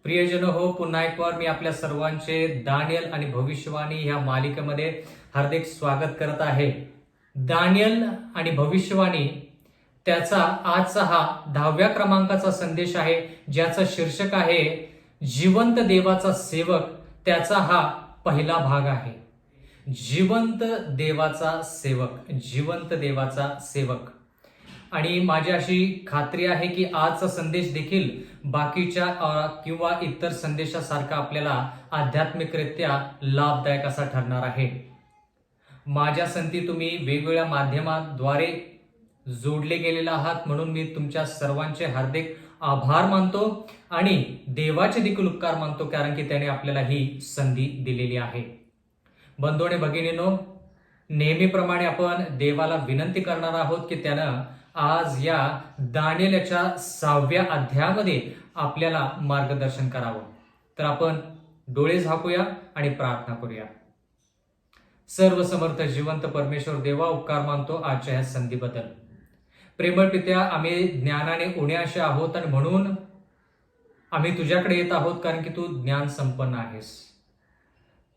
प्रियजन हो, पुन्हा एक वार मी आपल्या सर्वांचे दानियल आणि भविष्यवाणी ह्या मालिकेमध्ये हार्दिक स्वागत करत आहे. दानियल आणि भविष्यवाणी त्याचा आजचा हा 10व्या क्रमांकाचा संदेश आहे, ज्याचं शीर्षक आहे जिवंत देवाचा सेवक. त्याचा हा पहिला भाग आहे. जिवंत देवाचा सेवक, जिवंत देवाचा सेवक. आणि माझी अशी खात्री आहे की आजचा संदेश देखील बाकीच्या किंवा इतर संदेशासारखा आपल्याला आध्यात्मिकरित्या लाभदायक असा ठरणार आहे. माझ्या संगती तुम्ही वेगवेगळ्या माध्यमाद्वारे जोडले गेलेले आहात, म्हणून मी तुमच्या सर्वांचे हार्दिक आभार मानतो आणि देवाचे देखील उपकार मानतो, कारण की त्याने आपल्याला ही संधी दिलेली आहे. बंधू आणि भगिनींनो, नेहमीप्रमाणे आपण देवाला विनंती करणार आहोत की त्यानं आज या दानियेलच्या 6व्या अध्यायामध्ये आपल्याला मार्गदर्शन करावं. तर आपण डोळे झाकूया आणि प्रार्थना करूया. सर्व समर्थ जिवंत परमेश्वर देवा, उपकार मानतो आजच्या या संधीबद्दल. प्रेमळ पित्या, आम्ही ज्ञानाने उण्याशे आहोत आणि म्हणून आम्ही तुझ्याकडे येत आहोत, कारण की तू ज्ञान संपन्न आहेस.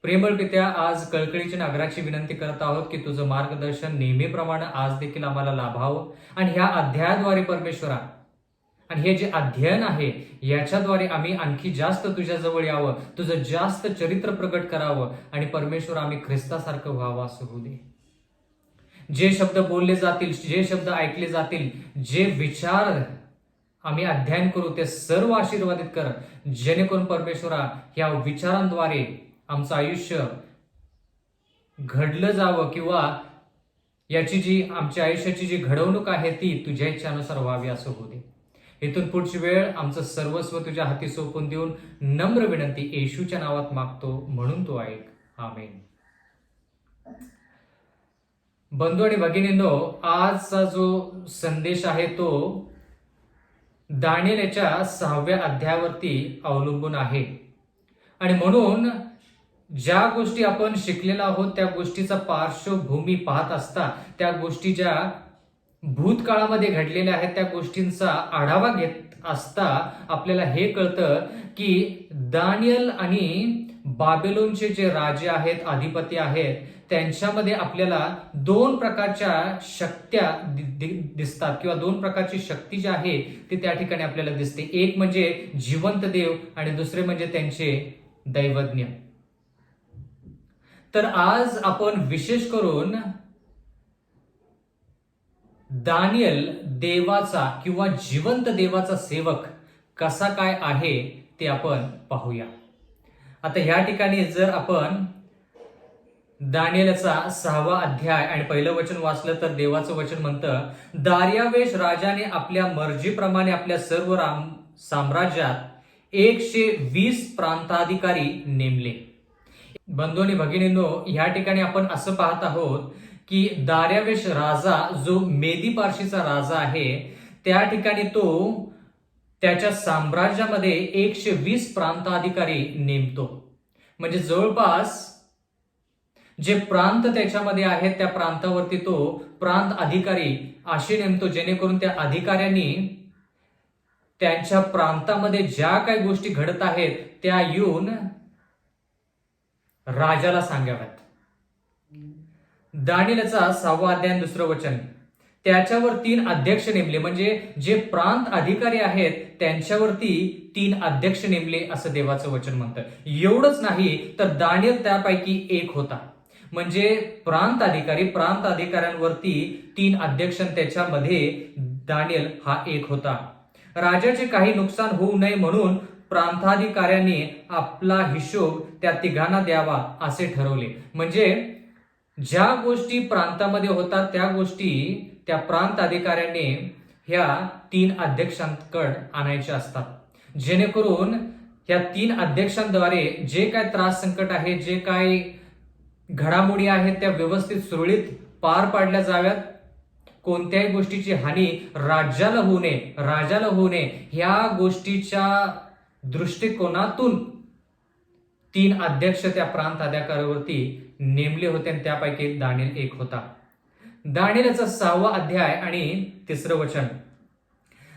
प्रेमळ पित्या, आज कळकळीची आग्रहाची विनंती करत आहोत की तुझं मार्गदर्शन नेहमीप्रमाणे आज देखील आम्हाला लाभावं आणि ह्या अध्यायाद्वारे परमेश्वरा, आणि हे जे अध्ययन आहे याच्याद्वारे आम्ही आणखी जास्त तुझ्या जवळ यावं, तुझं जास्त चरित्र प्रगट करावं आणि परमेश्वर आम्ही ख्रिस्तासारखं व्हावं असं होऊ दे. जे शब्द बोलले जातील, जे शब्द ऐकले जातील, जे विचार आम्ही अध्ययन करू ते सर्व आशीर्वादित कर, जेणेकरून परमेश्वरा ह्या विचारांद्वारे आमचं आयुष्य घडलं जावं किंवा याची जी आमच्या आयुष्याची जी घडवणूक आहे ती तुझ्या इच्छानुसार व्हावी असं होऊ दे. इथून पुढची वेळ आमचं सर्वस्व तुझ्या हाती सोपून देऊन नम्र विनंती येशूच्या नावात मागतो, म्हणून तो ऐक. आमेन. बंधू आणि भगिनींनो, आजचा जो संदेश आहे तो दानियेलच्या 6व्या अध्यायावरती अवलंबून आहे आणि म्हणून ज्या गोष्टी आपण शिकलेल्या आहोत त्या गोष्टीचा पार्श्वभूमी पाहत असता, त्या गोष्टी ज्या भूतकाळामध्ये घडलेल्या आहेत त्या गोष्टींचा आढावा घेत असता आपल्याला हे कळतं की दानियल आणि बाबेलोनचे जे राजे आहेत, अधिपती आहेत, त्यांच्यामध्ये आपल्याला दोन प्रकारच्या शक्त्या दिसतात किंवा दोन प्रकारची शक्ती जी आहे ती त्या ठिकाणी आपल्याला दिसते. एक म्हणजे जिवंत देव आणि दुसरे म्हणजे त्यांचे दैवज्ञ. तर आज आपण विशेष करून दानियल देवाचा किंवा जिवंत देवाचा सेवक कसा काय आहे ते आपण पाहूया. आता ह्या ठिकाणी जर आपण दानियेलचा 6वा अध्याय आणि पहिलं वचन वाचलं तर देवाचं वचन म्हणतं, दार्यावेश राजाने आपल्या मर्जीप्रमाणे आपल्या सर्व साम्राज्यात 120 प्रांताधिकारी नेमले. बंधू आणि भगिनींनो, ह्या ठिकाणी आपण असं पाहत आहोत की दार्यावेश राजा जो मेदी पार्शीचा राजा आहे, त्या ठिकाणी तो त्याच्या साम्राज्यामध्ये 120 प्रांताधिकारी नेमतो. म्हणजे जवळपास जे प्रांत त्याच्यामध्ये आहेत त्या प्रांतावरती तो प्रांत अधिकारी असे नेमतो, जेणेकरून त्या अधिकाऱ्यांनी त्यांच्या प्रांतामध्ये ज्या काही गोष्टी घडत आहेत त्या येऊन राजाला सांगाव्यात. दानियेलचा 6वा अध्याय 2रं वचन, त्याच्यावर 3 अध्यक्ष नेमले. म्हणजे जे प्रांत अधिकारी आहेत त्यांच्यावरती 3 अध्यक्ष नेमले असं देवाचं वचन म्हणतं. एवढंच नाही तर दानियल त्यापैकी एक होता. म्हणजे प्रांत अधिकाऱ्यांवरती 3 अध्यक्ष, त्याच्यामध्ये दानियल हा एक होता. राजाचे काही नुकसान होऊ नये म्हणून प्रांताधिकाऱ्यांनी आपला हिशोब त्या तिघांना द्यावा असे ठरवले. म्हणजे ज्या गोष्टी प्रांतामध्ये होतात त्या गोष्टी त्या प्रांत अधिकाऱ्यांनी ह्या 3 अध्यक्षांकडे आणायच्या असतात, जेणेकरून ह्या 3 अध्यक्षांद्वारे जे काय त्रास संकट आहे, जे काय घडामोडी आहेत त्या व्यवस्थित सुरळीत पार पाडल्या जाव्यात. कोणत्याही गोष्टीची हानी राजाला होऊ नये ह्या गोष्टीच्या दृष्टिकोनातून 3 अध्यक्ष त्या प्रांत अधिकाऱ्यावरती नेमले होते आणि त्यापैकी दानियल एक होता. दानियेलचा 6वा अध्याय आणि 3रं वचन,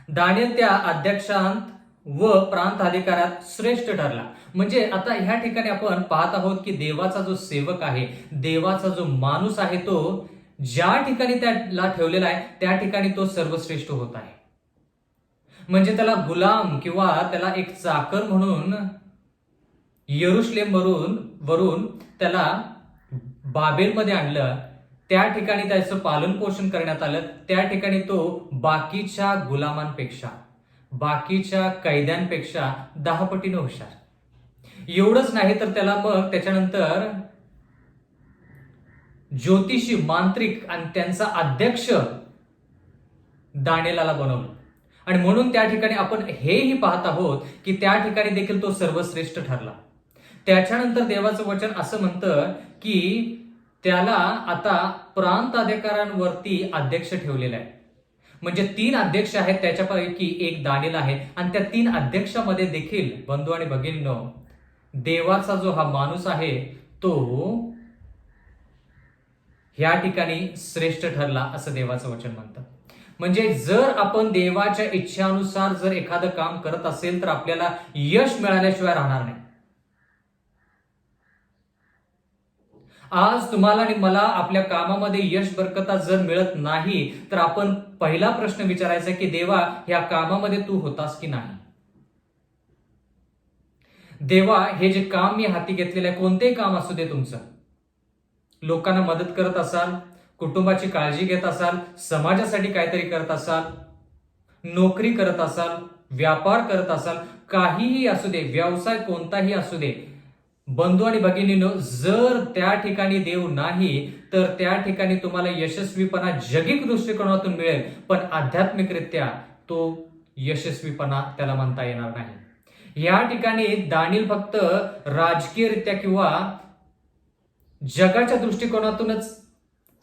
दानियल त्या अध्यक्षांत व प्रांत अधिकारात श्रेष्ठ ठरला. म्हणजे आता ह्या ठिकाणी आपण पाहत आहोत की देवाचा जो सेवक आहे, देवाचा जो माणूस आहे, तो ज्या ठिकाणी त्याला ठेवलेला आहे त्या ठिकाणी तो सर्वश्रेष्ठ होत आहे. म्हणजे त्याला गुलाम किंवा त्याला एक चाकर म्हणून यरुशलेम वरून त्याला बाबेलमध्ये आणलं. त्या ठिकाणी त्याचं पालन पोषण करण्यात आलं. त्या ठिकाणी तो बाकीच्या गुलामांपेक्षा, बाकीच्या कैद्यांपेक्षा 10 पटीने हुशार. एवढंच नाही तर त्याला मग त्याच्यानंतर ज्योतिषी, मांत्रिक आणि त्यांचा अध्यक्ष दानिएलला बनवलं. आणि म्हणून त्या ठिकाणी आपण हेही पाहत आहोत की त्या ठिकाणी देखील तो सर्वश्रेष्ठ ठरला. त्याच्यानंतर देवाचं वचन असं म्हणतं की त्याला आता प्रांत अधिकाऱ्यांवरती अध्यक्ष ठेवलेला आहे. म्हणजे 3 अध्यक्ष आहेत, त्याच्यापैकी एक दानिएल आहे. आणि त्या 3 अध्यक्षामध्ये देखील बंधू आणि भगिनींनो, देवाचा जो हा माणूस आहे तो ह्या ठिकाणी श्रेष्ठ ठरला असं देवाचं वचन म्हणतं. म्हणजे जर आपण देवाच्या इच्छेनुसार जर एखादं काम करत असेल तर आपल्याला यश मिळाल्याशिवाय राहणार नाही. आज तुम्हाला आणि मला आपल्या कामामध्ये यश बरकता जर मिळत नाही तर आपण पहिला प्रश्न विचारायचा की देवा, ह्या कामामध्ये तू होतास की नाही. देवा, हे जे काम मी हाती घेतलेलं आहे, कोणतेही काम असू दे तुमचं, लोकांना मदत करत असाल, कुटुंबाची काळजी घेत असाल, समाजासाठी काहीतरी करत असाल, नोकरी करत असाल, व्यापार करत असाल, काहीही असू दे, व्यवसाय कोणताही असू दे, बंधू आणि भगिनींनो, जर त्या ठिकाणी देव नाही तर त्या ठिकाणी तुम्हाला यशस्वीपणा जगिक दृष्टिकोनातून मिळेल, पण आध्यात्मिकरित्या तो यशस्वीपणा त्याला म्हणता येणार नाही. या ठिकाणी दानिएल फक्त राजकीयरित्या किंवा जगाच्या दृष्टिकोनातूनच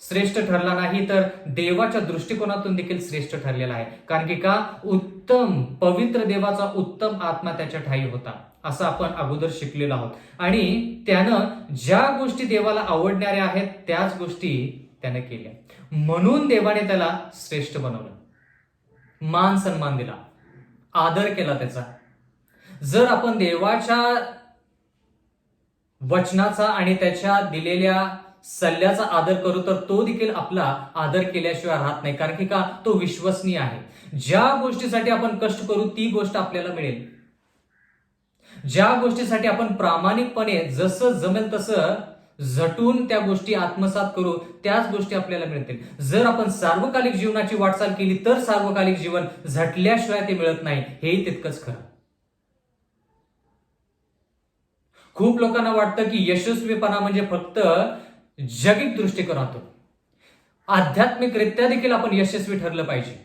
श्रेष्ठ ठरला नाही तर देवाच्या दृष्टिकोनातून देखील श्रेष्ठ ठरलेला आहे. कारण की का, उत्तम पवित्र देवाचा उत्तम आत्मा त्याच्या ठाई होता, असं आपण अगोदर शिकलेलो आहोत. आणि त्यानं ज्या गोष्टी देवाला आवडणाऱ्या आहेत त्याच गोष्टी त्याने केल्या. म्हणून देवाने त्याला श्रेष्ठ बनवलं, मान सन्मान दिला, आदर केला त्याचा. जर आपण देवाच्या वचनाचा आणि त्याच्या दिलेल्या सल्ल्याचा आदर करू तर तो देखील आपला आदर केल्याशिवाय राहत नाही. कारण की का, तो विश्वसनीय आहे. ज्या गोष्टीसाठी आपण कष्ट करू ती गोष्ट आपल्याला मिळेल. ज्या गोष्टीसाठी आपण प्रामाणिकपणे जसं जमेल तसं झटून त्या गोष्टी आत्मसात करू त्याच गोष्टी आपल्याला मिळतील. जर आपण सार्वकालिक जीवनाची वाटचाल केली तर सार्वकालिक जीवन झटल्याशिवाय ते मिळत नाही, हेही तितकंच खरं. खूप लोकांना वाटतं की यशस्वीपणा म्हणजे फक्त जगिक दृष्टिकोनातून, आध्यात्मिकरित्या देखील आपण यशस्वी ठरलं पाहिजे.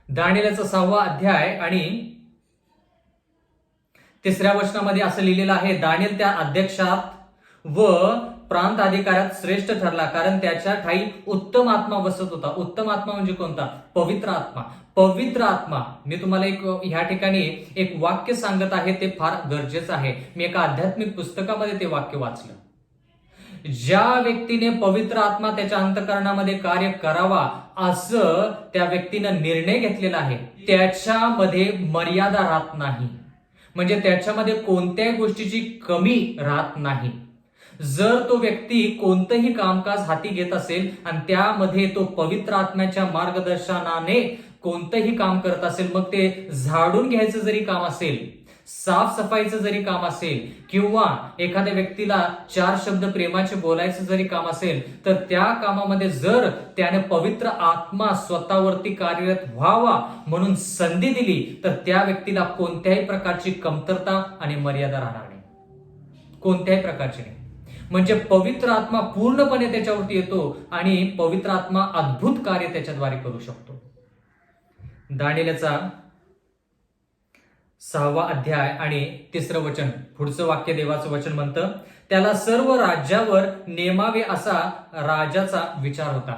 दानिएलचा 6वा अध्याय आणि 3ऱ्या वचनामध्ये असं लिहिलेलं आहे, दानिएल त्या अध्यक्षात व प्रांत अधिकारात श्रेष्ठ ठरला कारण त्याच्या ठाई उत्तम आत्मा बसत होता. उत्तम आत्मा म्हणजे कोणता? पवित्र आत्मा. पवित्र आत्मा. मी तुम्हाला ह्या ठिकाणी एक वाक्य सांगत आहे, ते फार गरजेचं आहे. मी एका आध्यात्मिक पुस्तकामध्ये ते वाक्य वाचलं. ज्या व्यक्तीने पवित्र आत्मा त्याच्या अंतःकरणामध्ये कार्य करावा असं त्या व्यक्तीनं निर्णय घेतलेला आहे, त्याच्यामध्ये मर्यादा राहत नाही. म्हणजे त्याच्यामध्ये कोणत्याही गोष्टीची कमी राहत नाही. जर तो व्यक्ती कोणतंही कामकाज हाती घेत असेल आणि त्यामध्ये तो पवित्र आत्म्याच्या मार्गदर्शनाने कोणतंही काम करत असेल, मग ते झाडून घ्यायचं जरी काम असेल, साफसफाईचं जरी काम असेल, किंवा एखाद्या व्यक्तीला 4 शब्द प्रेमाचे बोलायचं जरी काम असेल, तर त्या कामामध्ये जर त्याने पवित्र आत्मा स्वतःवरती कार्यरत व्हावा म्हणून संधी दिली तर त्या व्यक्तीला कोणत्याही प्रकारची कमतरता आणि मर्यादा राहणार नाही, कोणत्याही प्रकारची नाही. म्हणजे पवित्र आत्मा पूर्णपणे त्याच्यावरती येतो आणि पवित्र आत्मा अद्भुत कार्य त्याच्याद्वारे करू शकतो. दानिएलचा 6वा अध्याय आणि 3रं वचन, पुढचं वाक्य देवाचं वचन म्हणतं, त्याला सर्व राज्यावर नेमावे असा राजाचा विचार होता.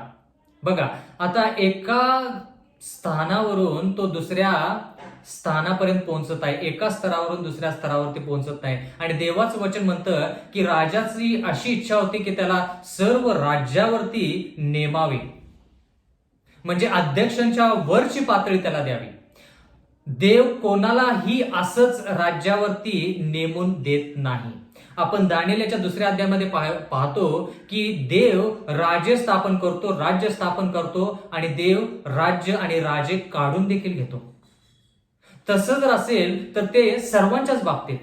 बघा, आता एका स्थानावरून तो दुसऱ्या स्थानापर्यंत पोहोचत आहे, एका स्तरावरून दुसऱ्या स्तरावरती पोहोचत नाही. आणि देवाचं वचन म्हणतं की राजाची अशी इच्छा होती की त्याला सर्व राज्यावरती नेमावे. म्हणजे अध्यक्षांच्या वरची पातळी त्याला द्यावी. देव कोणालाही असंच राज्यावरती नेमून देत नाही. आपण दानिएलच्या 2ऱ्या अध्यायामध्ये पाहतो की देव राज्य स्थापन करतो आणि देव राज्य आणि राजे काढून देखील घेतो. तसं जर असेल तर ते सर्वांच्याच बाबतीत.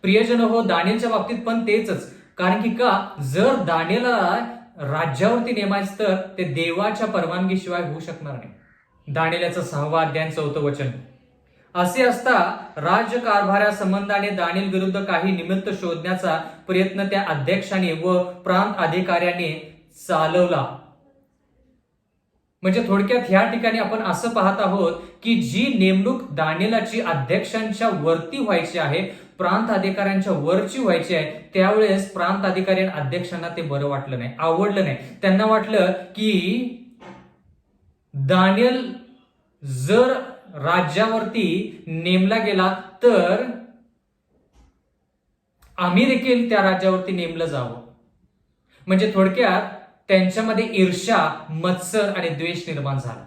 प्रियजन हो, दानिएलच्या बाबतीत पण तेच. कारण की का, जर दानिएलला राज्यावरती नेमायचं तर ते देवाच्या परवानगीशिवाय होऊ शकणार नाही. दानिएलचा 6वा अध्याय 4 वचन. असे असता राज्यकारभारा संबंधाने दानिएल विरुद्ध काही निमित्त शोधण्याचा प्रयत्न त्या अध्यक्षाने व प्रांत अधिकाऱ्याने चालवला. म्हणजे थोडक्यात ह्या ठिकाणी आपण असं पाहत आहोत की जी नेमणूक दानिएलची अध्यक्षांच्या वरती व्हायची आहे, प्रांत अधिकाऱ्यांच्या वरची व्हायची आहे, त्यावेळेस प्रांत अधिकारी आणि अध्यक्षांना ते बरं वाटलं नाही, आवडलं नाही. त्यांना वाटलं की दानिएल जर राज्यावरती नेमला गेला तर आम्ही देखील त्या राज्यावरती नेमलं जावं. म्हणजे थोडक्यात त्यांच्यामध्ये ईर्ष्या, मत्सर आणि द्वेष निर्माण झाला.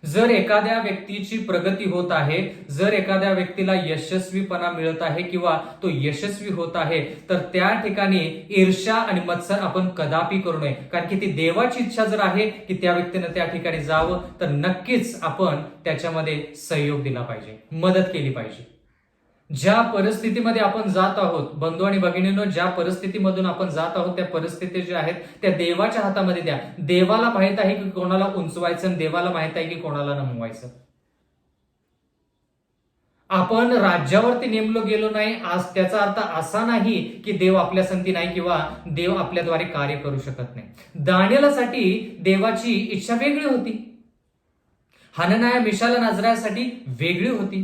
जर एखाद्या व्यक्तीची प्रगती होत आहे, जर एखाद्या व्यक्तीला यशस्वीपणा मिळत आहे किंवा तो यशस्वी होत आहे, तर त्या ठिकाणी ईर्ष्या आणि मत्सर आपण कदापि करू नये. कारण की ती देवाची इच्छा जर आहे की त्या व्यक्तीनं त्या ठिकाणी जावं, तर नक्कीच आपण त्याच्यामध्ये सहयोग दिला पाहिजे, मदत केली पाहिजे. ज्या परिस्थितीमध्ये आपण जात आहोत बंधू आणि भगिनींनो, ज्या परिस्थितीमधून आपण जात आहोत त्या परिस्थिती ज्या आहेत त्या देवाच्या हातामध्ये द्या. देवाला माहित आहे की कोणाला उंचवायचं आणि देवाला माहित आहे की कोणाला नमवायचं. आपण राज्यावरती नेमलो गेलो नाही आज त्याचा अर्थ असा नाही की देव आपल्या संगती नाही किंवा देव आपल्याद्वारे कार्य करू शकत नाही. दानिएलसाठी देवाची इच्छा वेगळी होती, हनन्याह मिशाएल अजर्यासाठी वेगळी होती.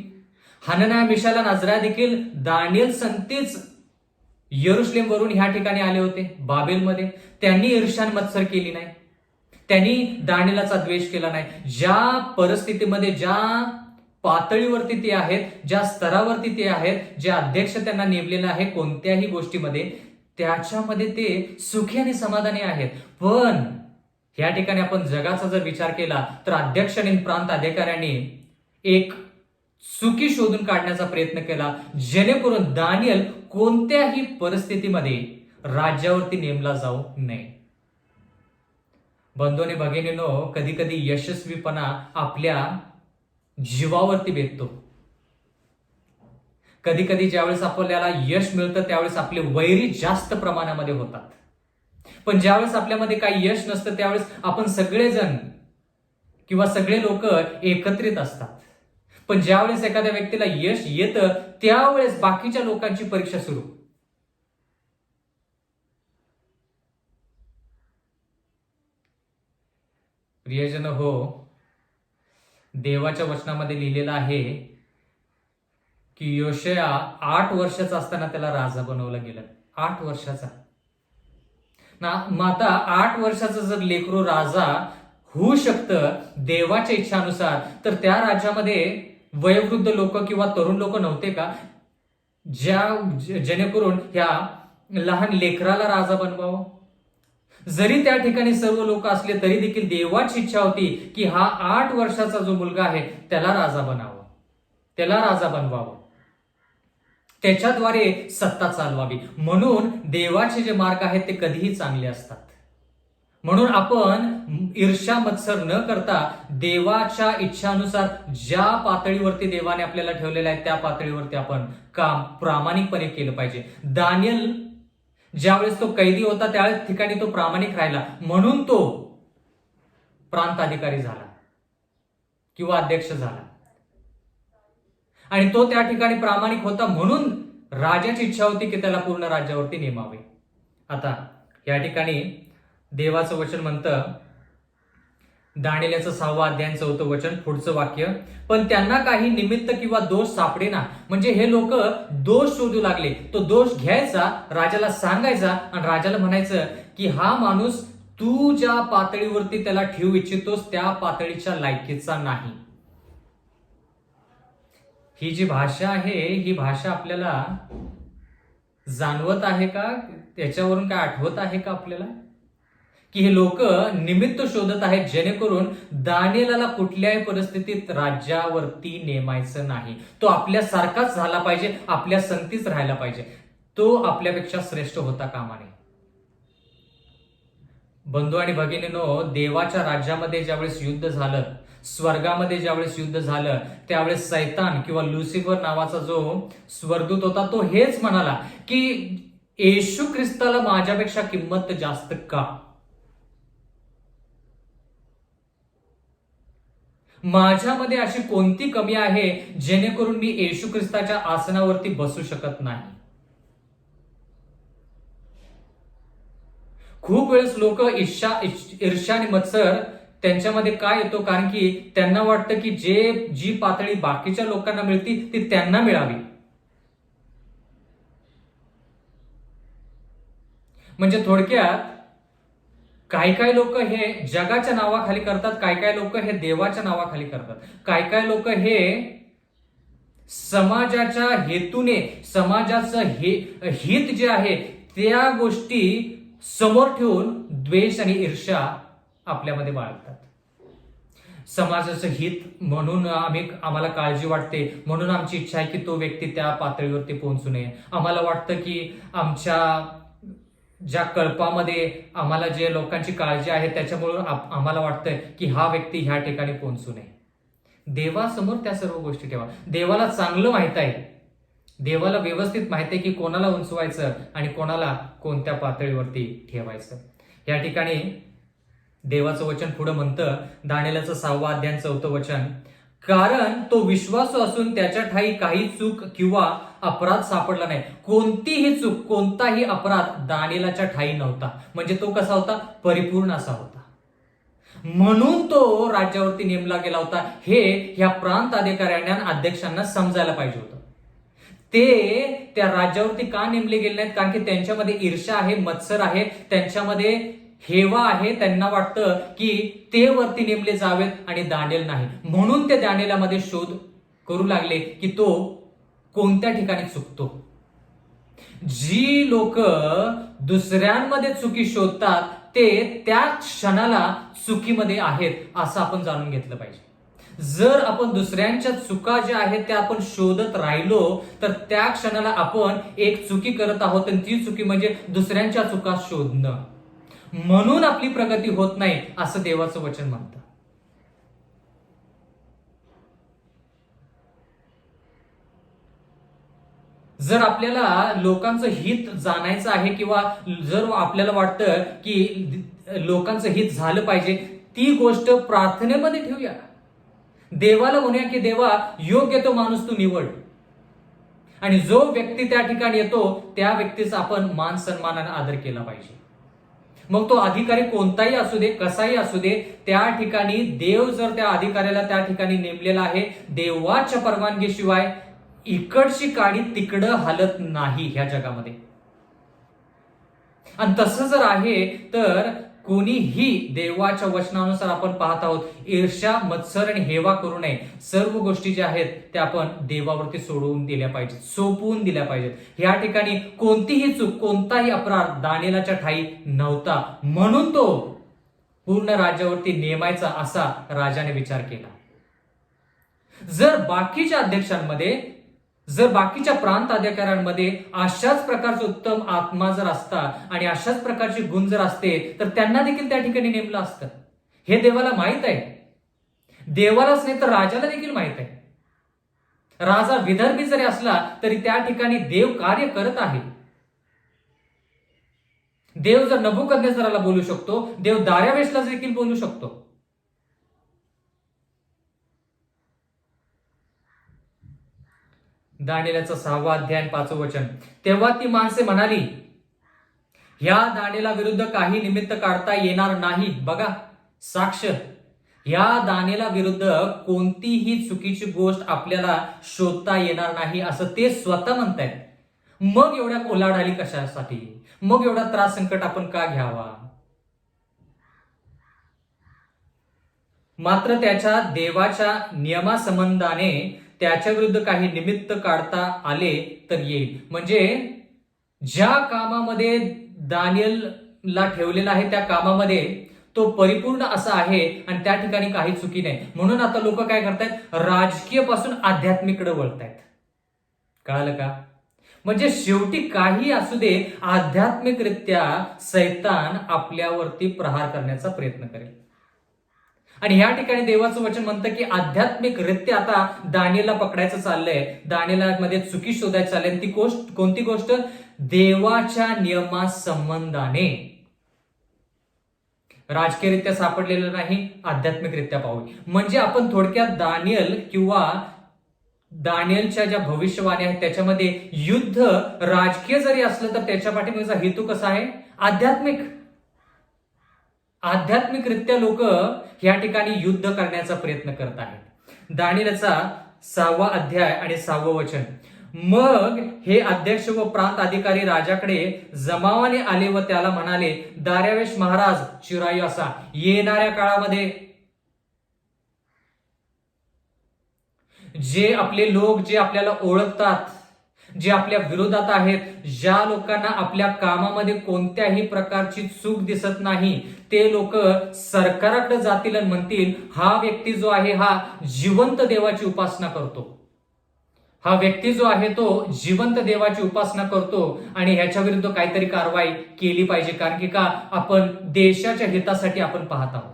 हनन्याह मिशाएल अजर्या देखील दानिएल संगतीच यरुशलेम वरून ह्या ठिकाणी आले होते बाबेलमध्ये. त्यांनी ईर्ष्या मत्सर केली नाही, त्यांनी दानिएलचा द्वेष केला नाही. ज्या परिस्थितीमध्ये, ज्या पातळीवरती ते आहेत, ज्या स्तरावरती ते आहेत, जे अध्यक्ष त्यांना नेमलेलं आहे कोणत्याही गोष्टीमध्ये, त्याच्यामध्ये ते सुखी आणि समाधानी आहेत. पण या ठिकाणी आपण जगाचा जर विचार केला तर अध्यक्ष आणि प्रांत अधिकाऱ्यांनी एक चुकी शोधून काढण्याचा प्रयत्न केला जेणेकरून दानिएल कोणत्याही परिस्थितीमध्ये राज्यावरती नेमला जाऊ नये. बंधू आणि भगिनींनो, कधी कधी यशस्वीपणा आपल्या जीवावरती बेततो. कधी कधी ज्यावेळेस आपल्याला यश मिळतं त्यावेळेस आपले वैरी जास्त प्रमाणामध्ये होतात. पण ज्यावेळेस आपल्यामध्ये काही यश नसतं त्यावेळेस आपण सगळेजण किंवा सगळे लोक एकत्रित असतात. पण ज्यावेळेस एखाद्या व्यक्तीला यश येतं त्यावेळेस बाकीच्या लोकांची परीक्षा सुरू. प्रियजन हो, देवाच्या वचनामध्ये लिहिलेलं आहे की योशया 8 वर्षाचा असताना त्याला राजा बनवलं गेलं. 8 वर्षाचा ना, मग आता 8 वर्षाचा जर लेकरू राजा होऊ शकतं देवाच्या इच्छानुसार, तर त्या राज्यामध्ये वयोवृद्ध लोक किंवा तरुण लोक नव्हते का, जेणेकरून ह्या लहान लेकराला राजा बनवावं. जरी त्या ठिकाणी सर्व लोक असले तरी देखील देवाची इच्छा होती की हा 8 वर्षाचा जो मुलगा आहे त्याला राजा बनावं, त्याला राजा बनवावं, त्याच्याद्वारे सत्ता चालवावी. म्हणून देवाचे जे मार्ग आहेत ते कधीही चांगले असतात. म्हणून आपण ईर्ष्या मत्सर न करता देवाच्या इच्छानुसार ज्या पातळीवरती देवाने आपल्याला ठेवलेलं आहे त्या पातळीवरती आपण काम प्रामाणिकपणे केलं पाहिजे. दानिएल ज्यावेळेस तो कैदी होता त्यावेळेस ठिकाणी तो प्रामाणिक राहिला म्हणून तो प्रांत अधिकारी झाला किंवा अध्यक्ष झाला. आणि तो त्या ठिकाणी प्रामाणिक होता म्हणून राजाची इच्छा होती की त्याला पूर्ण राज्यावरती नेमावे. आता या ठिकाणी देवाचं वचन म्हणतं, दानिएलचं 6वा अध्याय 4 वचन, पुढचं वाक्य, पण त्यांना काही निमित्त किंवा दोष सापडेना. म्हणजे हे लोक दोष शोधू लागले. तो दोष घ्यायचा, राजाला सांगायचा आणि राजाला म्हणायचं की हा माणूस तू ज्या पातळीवरती त्याला ठेवू इच्छितोस त्या पातळीच्या लायकीचा नाही. ही जी भाषा आहे ही भाषा आपल्याला जाणवत आहे का, त्याच्यावरून काय आठवत आहे का आपल्याला की हे लोक निमित्त शोधत आहेत जेणेकरून दानिएलाला कुठल्याही परिस्थितीत राज्यावरती नेमायचं नाही. तो आपल्यासारखाच झाला पाहिजे, आपल्या संगतीच राहायला पाहिजे. तो आपल्यापेक्षा श्रेष्ठ होता कामा नये. बंधू आणि भगिनींनो, देवाच्या राज्यामध्ये ज्यावेळेस युद्ध झालं, स्वर्गामध्ये ज्यावेळेस युद्ध झालं, त्यावेळेस सैतान किंवा लुसिफर नावाचा जो स्वर्गदूत होता तो हेच म्हणाला की येशू ख्रिस्ताला माझ्यापेक्षा किंमत जास्त का? माझ्यामध्ये अशी कोणती कमी आहे जेणेकरून मी येशू ख्रिस्ताच्या आसनावरती बसू शकत नाही? खूप वेळेस लोक ईर्ष्या आणि मत्सर त्यांच्यामध्ये काय येतो, कारण की त्यांना वाटतं की जी पातळी बाकीच्या लोकांना मिळती ती त्यांना मिळावी. म्हणजे थोडक्यात काही लोक हे जगाच्या नावाखाली करतात, काही लोक हे देवाच्या नावाखाली करतात, काही लोक हे समाजाच्या हेतूने समाजाचं हित जे आहे त्या गोष्टी समोर ठेवून द्वेष आणि ईर्ष्या आपल्यामध्ये बाळगतात. समाजाचं हित म्हणून आम्हाला काळजी वाटते, म्हणून आमची इच्छा आहे की तो व्यक्ती त्या पातळीवरती पोहोचू नये. आम्हाला वाटतं की आमच्या ज्या कल्पामध्ये आम्हाला जे लोकांची काळजी आहे त्याच्यामुळे आम्हाला वाटतंय की हा व्यक्ती ह्या ठिकाणी पोहोचू नये. देवासमोर त्या सर्व गोष्टी ठेवा. देवाला चांगलं माहित आहे, देवाला व्यवस्थित माहित आहे की कोणाला उंचवायचं आणि कोणाला कोणत्या पातळीवरती ठेवायचं. या ठिकाणी देवाचं वचन पुढे म्हणतं, दानिएलाचं 6वा अध्याय 4 वचन, कारण तो विश्वासू असून त्याच्या ठाई काही चूक किंवा अपराध सापडला नाही. कोणतीही चूक, कोणताही अपराध दानिएलाच्या ठाई नव्हता. म्हणजे तो कसा होता? परिपूर्ण असा होता. म्हणून तो राज्यावरती नेमला गेला होता. हे ह्या प्रांत अधिकाऱ्यांना, अध्यक्षांना समजायला पाहिजे होतं. ते त्या राज्यावरती का नेमले गेले नाहीत? कारण की त्यांच्यामध्ये ईर्ष्या आहे, मत्सर आहे, त्यांच्यामध्ये हेवा आहे. त्यांना वाटतं की ते वरती नेमले जावेत आणि दानिएल नाही. म्हणून ते दानिएलामध्ये शोध करू लागले की तो कोणत्या ठिकाणी चुकतो. जी लोक दुसऱ्यांमध्ये चुकी शोधतात ते त्या क्षणाला चुकीमध्ये आहेत असं आपण जाणून घेतलं पाहिजे. जर आपण दुसऱ्यांच्या चुका ज्या आहेत त्या आपण शोधत राहिलो तर त्या क्षणाला आपण एक चुकी करत आहोत, आणि ती चुकी म्हणजे दुसऱ्यांच्या चुका शोधणं. म्हणून आपली प्रगती होत नाही असं देवाचं वचन म्हणतं. जर आपल्याला लोकांचं हित जाणायचं आहे किंवा जर आपल्याला वाटतं की लोकांचं हित झालं पाहिजे, ती गोष्ट प्रार्थनेमध्ये ठेवूया. देवाला म्हणूया की देवा, योग्य तो माणूस तू निवड, आणि जो व्यक्ती त्या ठिकाणी येतो त्या व्यक्तीचा आपण मान सन्मानाने आदर केला पाहिजे. मग तो अधिकारी कोणताही असू दे, कसाही असू दे, त्या ठिकाणी देव जर त्या अधिकाऱ्याला त्या ठिकाणी नेमलेला आहे, देवाच्या परवानगीशिवाय इकडची काडी तिकडं हलत नाही ह्या जगामध्ये. आणि तसं जर आहे तर कोणीही देवाच्या वचनानुसार आपण पाहत आहोत, ईर्ष्या, मत्सर आणि हेवा करू नये. सर्व गोष्टी ज्या आहेत त्या आपण देवावरती सोडवून दिल्या पाहिजेत, सोपवून दिल्या पाहिजेत. या ठिकाणी कोणतीही चूक, कोणताही अपराध दानिएलाच्या ठाई नव्हता. म्हणून तो पूर्ण राज्यावरती नेमायचा असा राजाने विचार केला. जर बाकीच्या अध्यक्षांमध्ये, जर बाकीच्या प्रांत अधिकाऱ्यांमध्ये अशाच प्रकारचे उत्तम आत्मा जर असता आणि अशाच प्रकारचे गुण जर असते तर त्यांना देखील त्या ठिकाणी नेमलं असतं. हे देवाला माहित आहे. देवालाच नाही तर राजाला देखील माहित आहे. राजा विदर्भी जरी असला तरी त्या ठिकाणी देव कार्य करत आहे. देव जर नबुकद्नेस्सराला बोलू शकतो, देव दार्यावेशला देखील बोलू शकतो. दानिएलाचा 6वा अध्याय 5 वचन, तेव्हा ती माणसे म्हणाली, ह्या दानिएला विरुद्ध काही निमित्त काढता येणार नाही. बघा साक्ष, ह्या दानिएला विरुद्ध कोणतीही चुकीची गोष्ट आपल्याला शोधता येणार नाही असं ते स्वतः म्हणतायत. मग एवढ्या ओलाढाली कशासाठी? मग एवढा त्रास संकट आपण का घ्यावा? मात्र त्याच्या देवाच्या नियमासंबंधाने त्याच्या विरुद्ध काही निमित्त काढता आले तर येईल. म्हणजे ज्या कामामध्ये दानिएल ला ठेवलेला आहे त्या कामामध्ये तो परिपूर्ण असा आहे आणि त्या ठिकाणी काही चुकी नाही. म्हणून आता लोक काय करतायत, राजकीय पासून आध्यात्मिकडे वळतायत. कळालं का? म्हणजे शेवटी काही असू दे, आध्यात्मिकरित्या सैतान आपल्यावरती प्रहार करण्याचा प्रयत्न करेल. आणि ह्या ठिकाणी देवाचं वचन म्हणतं की आध्यात्मिकरित्या आता दानियेलला पकडायचं चाललंय, दानियेलमध्ये चुकी शोधायची चालली. ती गोष्ट कोणती गोष्ट? देवाच्या नियमासंबंधाने. राजकीयरित्या सापडलेलं नाही, आध्यात्मिकरित्या पाहू. म्हणजे आपण थोडक्यात दानियल किंवा दानियलच्या ज्या भविष्यवाणी आहेत त्याच्यामध्ये युद्ध राजकीय जरी असलं तर त्याच्या पाठीमागचा हेतू कसा आहे? आध्यात्मिक. आध्यात्मिकरित्या लोक या ठिकाणी युद्ध करण्याचा प्रयत्न करत आहेत. दानियेलचा 6वा अध्याय आणि 6वं वचन. मग हे अध्यक्ष व प्रांत अधिकारी राजाकडे जमावाने आले व त्याला म्हणाले, दार्यावेश महाराज चिरायू असा, येणाऱ्या काळामध्ये जे आपले लोक जे आपल्याला ओळखतात, जे आपल्या विरोधात आहेत, ज्या लोकांना आपल्या कामामध्ये कोणत्याही प्रकारची चूक दिसत नाही, ते लोक सरकाराकडे जातील आणि म्हणतील, हा व्यक्ती जो आहे हा जिवंत देवाची उपासना करतो. हा व्यक्ती जो आहे तो जिवंत देवाची उपासना करतो आणि ह्याच्या विरुद्ध काहीतरी कारवाई केली पाहिजे. कारण की का? आपण देशाच्या हितासाठी आपण पाहत आहोत.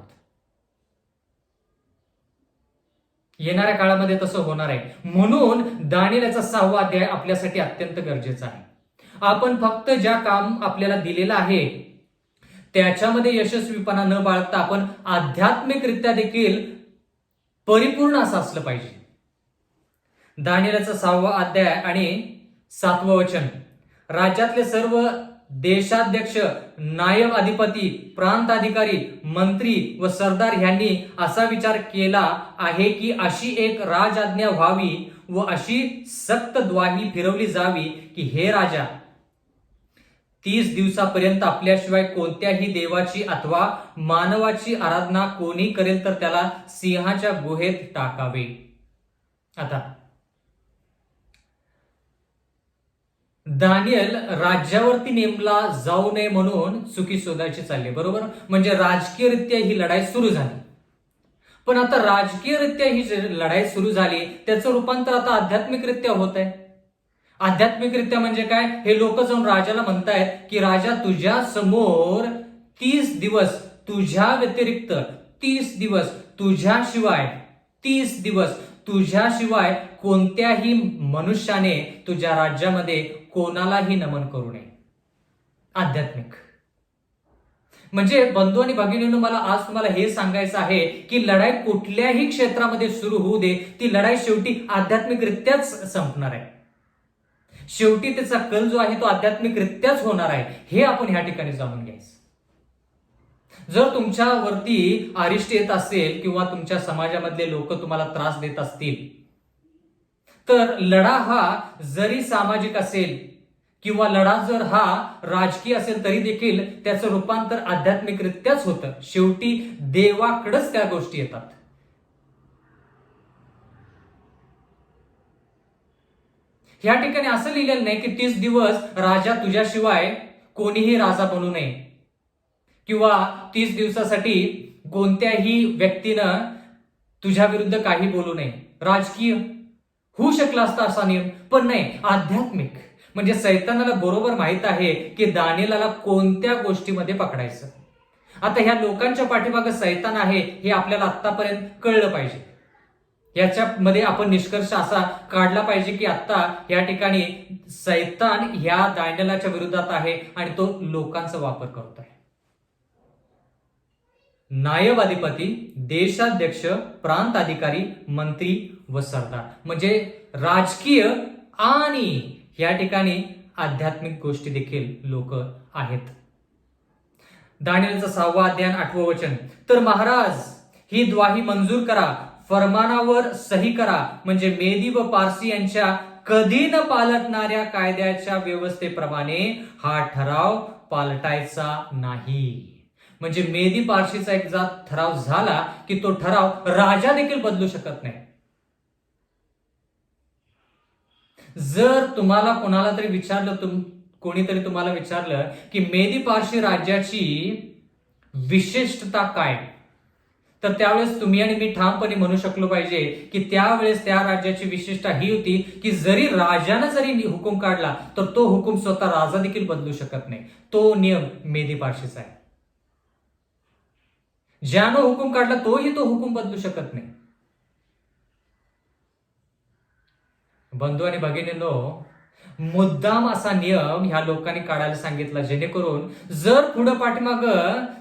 येणाऱ्या काळामध्ये तसं होणार आहे. म्हणून दानियेलचा 6वा अध्याय आपल्यासाठी अत्यंत गरजेचा आहे. आपण फक्त ज्या काम आपल्याला दिलेलं आहे त्याच्यामध्ये यशस्वीपणा न बाळगता आपण आध्यात्मिकरित्या देखील परिपूर्ण असं असलं पाहिजे. दानियेलचा 6वा अध्याय आणि 7वं वचन. राज्यातले सर्व देशाध्यक्ष, नायब अधिपती, प्रांत अधिकारी, मंत्री व सरदार यांनी असा विचार केला आहे की अशी एक राजआज्ञा व्हावी व अशी सक्त द्वाही फिरवली जावी की हे राजा 30 दिवसापर्यंत आपल्याशिवाय कोणत्याही देवाची अथवा मानवाची आराधना कोणी करेल तर त्याला सिंहाच्या गुहेत टाकावे. आता दानियल राज्यावरती नेमला जाऊ नये म्हणून चुकी शोधायची चालली, बरोबर? म्हणजे राजकीयरित्या ही लढाई सुरू झाली. पण आता राजकीयरित्या ही लढाई सुरू झाली, त्याचं रूपांतर आता आध्यात्मिकरित्या होत आहे. आध्यात्मिकरित्या म्हणजे काय? हे लोक जाऊन राजाला म्हणतायत की राजा, तुझ्या समोर 30 दिवस, तुझ्या व्यतिरिक्त 30 दिवस, तीस दिवस तुझ्याशिवाय कोणत्याही मनुष्याने तुझ्या राज्यामध्ये कोणालाही नमन करू नये. आध्यात्मिक. म्हणजे बंधू आणि भगिनींनो, मला आज तुम्हाला हे सांगायचं आहे की लढाई कुठल्याही क्षेत्रामध्ये सुरू होऊ दे, ती लढाई शेवटी आध्यात्मिकरित्याच संपणार आहे. शेवटी त्याचा कल जो आहे तो आध्यात्मिकरित्याच होणार आहे. हे आपण ह्या ठिकाणी जाणून घ्यायचं. जर तुमच्यावरती अरिष्ट येत असेल किंवा तुमच्या समाजामधले लोक तुम्हाला त्रास देत असतील तर लढा हा जरी सामाजिक असेल किंवा लढा जर हा राजकीय असेल तरी देखील त्याचं रूपांतर आध्यात्मिकरित्याच होतं. शेवटी देवाकडेच त्या गोष्टी येतात. या ठिकाणी असं लिहिलेलं नाही की 30 दिवस राजा तुझ्याशिवाय कोणीही राजा बनू नये किंवा 30 दिवसासाठी कोणत्याही व्यक्तीनं तुझ्या विरुद्ध काही बोलू नये. राजकीय होऊ शकला असता असा नियम, पण नाही, आध्यात्मिक. म्हणजे सैतानाला बरोबर माहित आहे की दानियेलला कोणत्या गोष्टीमध्ये पकडायचं. आता ह्या लोकांच्या पाठीमागे सैतान आहे हे आपल्याला आतापर्यंत कळलं पाहिजे. याच्यामध्ये आपण निष्कर्ष असा काढला पाहिजे की आता या ठिकाणी सैतान ह्या दानियेलच्या विरोधात आहे आणि तो लोकांचा वापर करत आहे. नायब अधिपती, देशाध्यक्ष, प्रांत अधिकारी, मंत्री व सरदार. म्हणजे राजकीय आणि या ठिकाणी आध्यात्मिक गोष्टी देखील लोक आहेत. दानियेलचा 6वा अध्याय 8वं वचन. तर महाराज ही द्वाही मंजूर करा, फरमानावर सही करा, म्हणजे मेदी व पारसी यांच्या कधी न पालटणाऱ्या कायद्याच्या व्यवस्थेप्रमाणे हा ठराव पालटायचा नाही. म्हणजे मेदी पारशीचा एक ठराव झाला की तो ठराव राजा देखील बदलू शकत नाही. जर तुम्हाला कोणाला तरी विचारलं कोणीतरी तुम्हाला विचारलं की मेदी पारशी राज्याची विशिष्टता काय, तर त्यावेळेस तुम्ही आणि मी ठामपणे म्हणू शकलो पाहिजे की त्यावेळेस त्या राज्याची विशिष्टता ही होती की जरी राजानं जरी हुकूम काढला तर तो हुकूम स्वतः राजा देखील बदलू शकत नाही. तो नियम मेदी पारशीचा आहे. ज्यानं हुकूम काढला तोही तो हुकूम बदलू शकत नाही. बंधू आणि भगिनींनो, मुद्दाम असा नियम ह्या लोकांनी काढायला सांगितला जेणेकरून जर पुढं पाठीमाग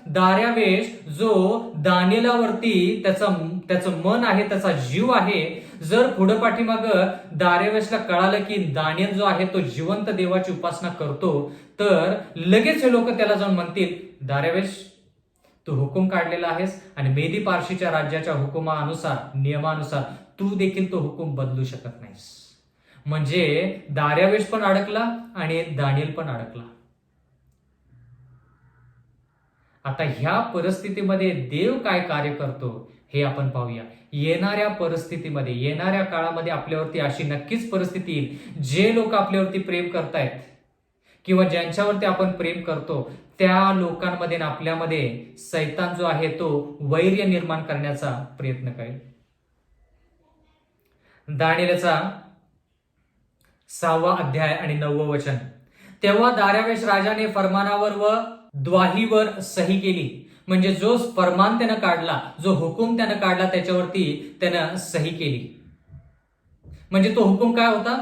दार्यावेश जो दानियेलावरती त्याचं मन आहे, त्याचा जीव आहे, जर पुढं पाठीमाग दार्यावेशला कळालं की दानियल जो आहे तो जिवंत देवाची उपासना करतो, तर लगेच हे लोक त्याला जाऊन म्हणतील, दार्यावेश तू हुकूम काढलेला आहेस आणि मेदी पारशीच्या राज्याच्या हुकुमानुसार, नियमानुसार तू देखील तो हुकूम बदलू शकत नाहीस. म्हणजे दार्यावेश पण अडकला आणि दानियल पण अडकला. आता ह्या परिस्थितीमध्ये देव काय कार्य करतो हे आपण पाहूया. येणाऱ्या परिस्थितीमध्ये, येणाऱ्या काळामध्ये आपल्यावरती अशी नक्कीच परिस्थिती येईल, जे लोक आपल्यावरती प्रेम करतायत किंवा ज्यांच्यावरती आपण प्रेम करतो त्या लोकांमध्ये आणि आपल्यामध्ये सैतान जो आहे तो वैर्य निर्माण करण्याचा प्रयत्न करेल. दानियेलचा 6वा अध्याय आणि 9वं वचन. तेव्हा दार्यावेश राजाने फरमानावर व द्वाहीवर सही केली. म्हणजे जो फरमान त्यानं काढला, जो हुकूम त्यानं काढला त्याच्यावरती त्यानं सही केली. म्हणजे तो हुकूम काय होता?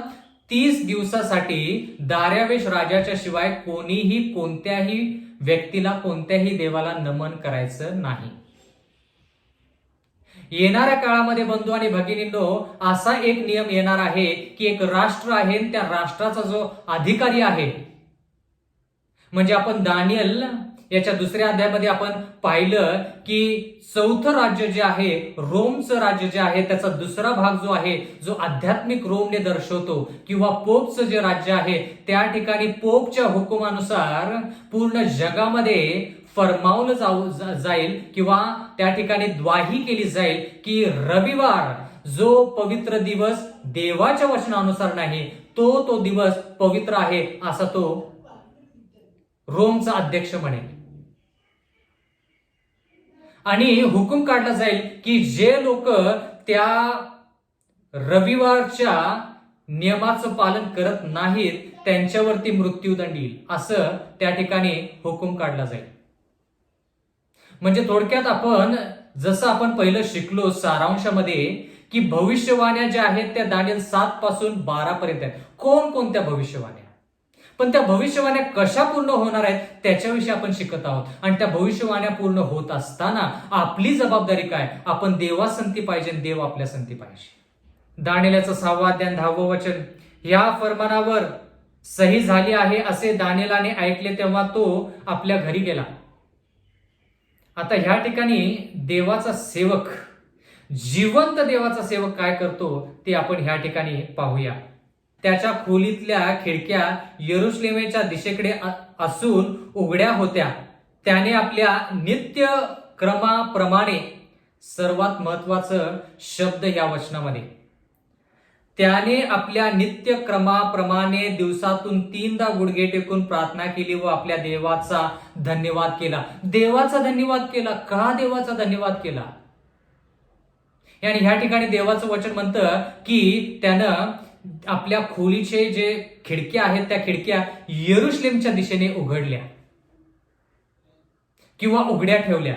30 दिवसासाठी दार्यावेश राजाच्या शिवाय कोणीही कोणत्याही व्यक्तीला, कोणत्याही देवाला नमन करायचं नाही. येणाऱ्या काळामध्ये बंधू आणि भगिनींनो असा एक नियम येणार आहे की एक राष्ट्र आहे, त्या राष्ट्राचा जो अधिकारी आहे, म्हणजे आपण दानियल याच्या 2ऱ्या अध्यायामध्ये आपण पाहिलं की 4थं राज्य जे आहे, रोमचं राज्य जे आहे, त्याचा 2रा भाग जो आहे, जो आध्यात्मिक रोमने दर्शवतो, किंवा पोपचं जे राज्य आहे त्या ठिकाणी पोपच्या हुकुमानुसार पूर्ण जगामध्ये फरमावलं जाईल किंवा त्या ठिकाणी द्वाही केली जाईल की रविवार जो पवित्र दिवस देवाच्या वचनानुसार नाही, तो दिवस पवित्र आहे, असा तो रोमचा अध्यक्ष म्हणेल. आणि हुकूम काढला जाईल की जे लोक त्या रविवारच्या नियमाचं पालन करत नाहीत त्यांच्यावरती मृत्यूदंड येईल, असं त्या ठिकाणी हुकूम काढला जाईल. म्हणजे थोडक्यात आपण जसं आपण पहिलं शिकलो सारांशामध्ये की भविष्यवाण्या ज्या आहेत त्या दानियल 7 पासून 12 पर्यंत आहेत. कोणत्या भविष्यवाण्या, पण त्या भविष्यवाण्या कशा पूर्ण होणार आहेत त्याच्याविषयी आपण शिकत आहोत. आणि त्या भविष्यवाण्या पूर्ण होत असताना आपली जबाबदारी काय? आपण देवासंती पाहिजे, देव आपल्या संती पाहिजे. दानियेलचा 6वा अध्याय 10वं वचन. या फरमानावर सही झाली आहे असे दानियेलाने ऐकले तेव्हा तो आपल्या घरी गेला. आता ह्या ठिकाणी देवाचा सेवक, जिवंत देवाचा सेवक काय करतो ते आपण ह्या ठिकाणी पाहूया. त्याच्या खोलीतल्या खिडक्या यरुशलेमेच्या दिशेकडे असून उघड्या होत्या. त्याने आपल्या नित्य क्रमाप्रमाणे, सर्वात महत्वाचं शब्द या वचनामध्ये, त्याने आपल्या नित्य क्रमाप्रमाणे दिवसातून 3दा गुडघे टेकून प्रार्थना केली व आपल्या देवाचा धन्यवाद केला. देवाचा धन्यवाद केला. का देवाचा धन्यवाद केला? आणि ह्या ठिकाणी देवाचं वचन म्हणतं की त्यानं आपल्या खोलीचे जे खिडक्या आहेत त्या खिडक्या यरुशलेमच्या दिशेने उघडल्या किंवा उघड्या ठेवल्या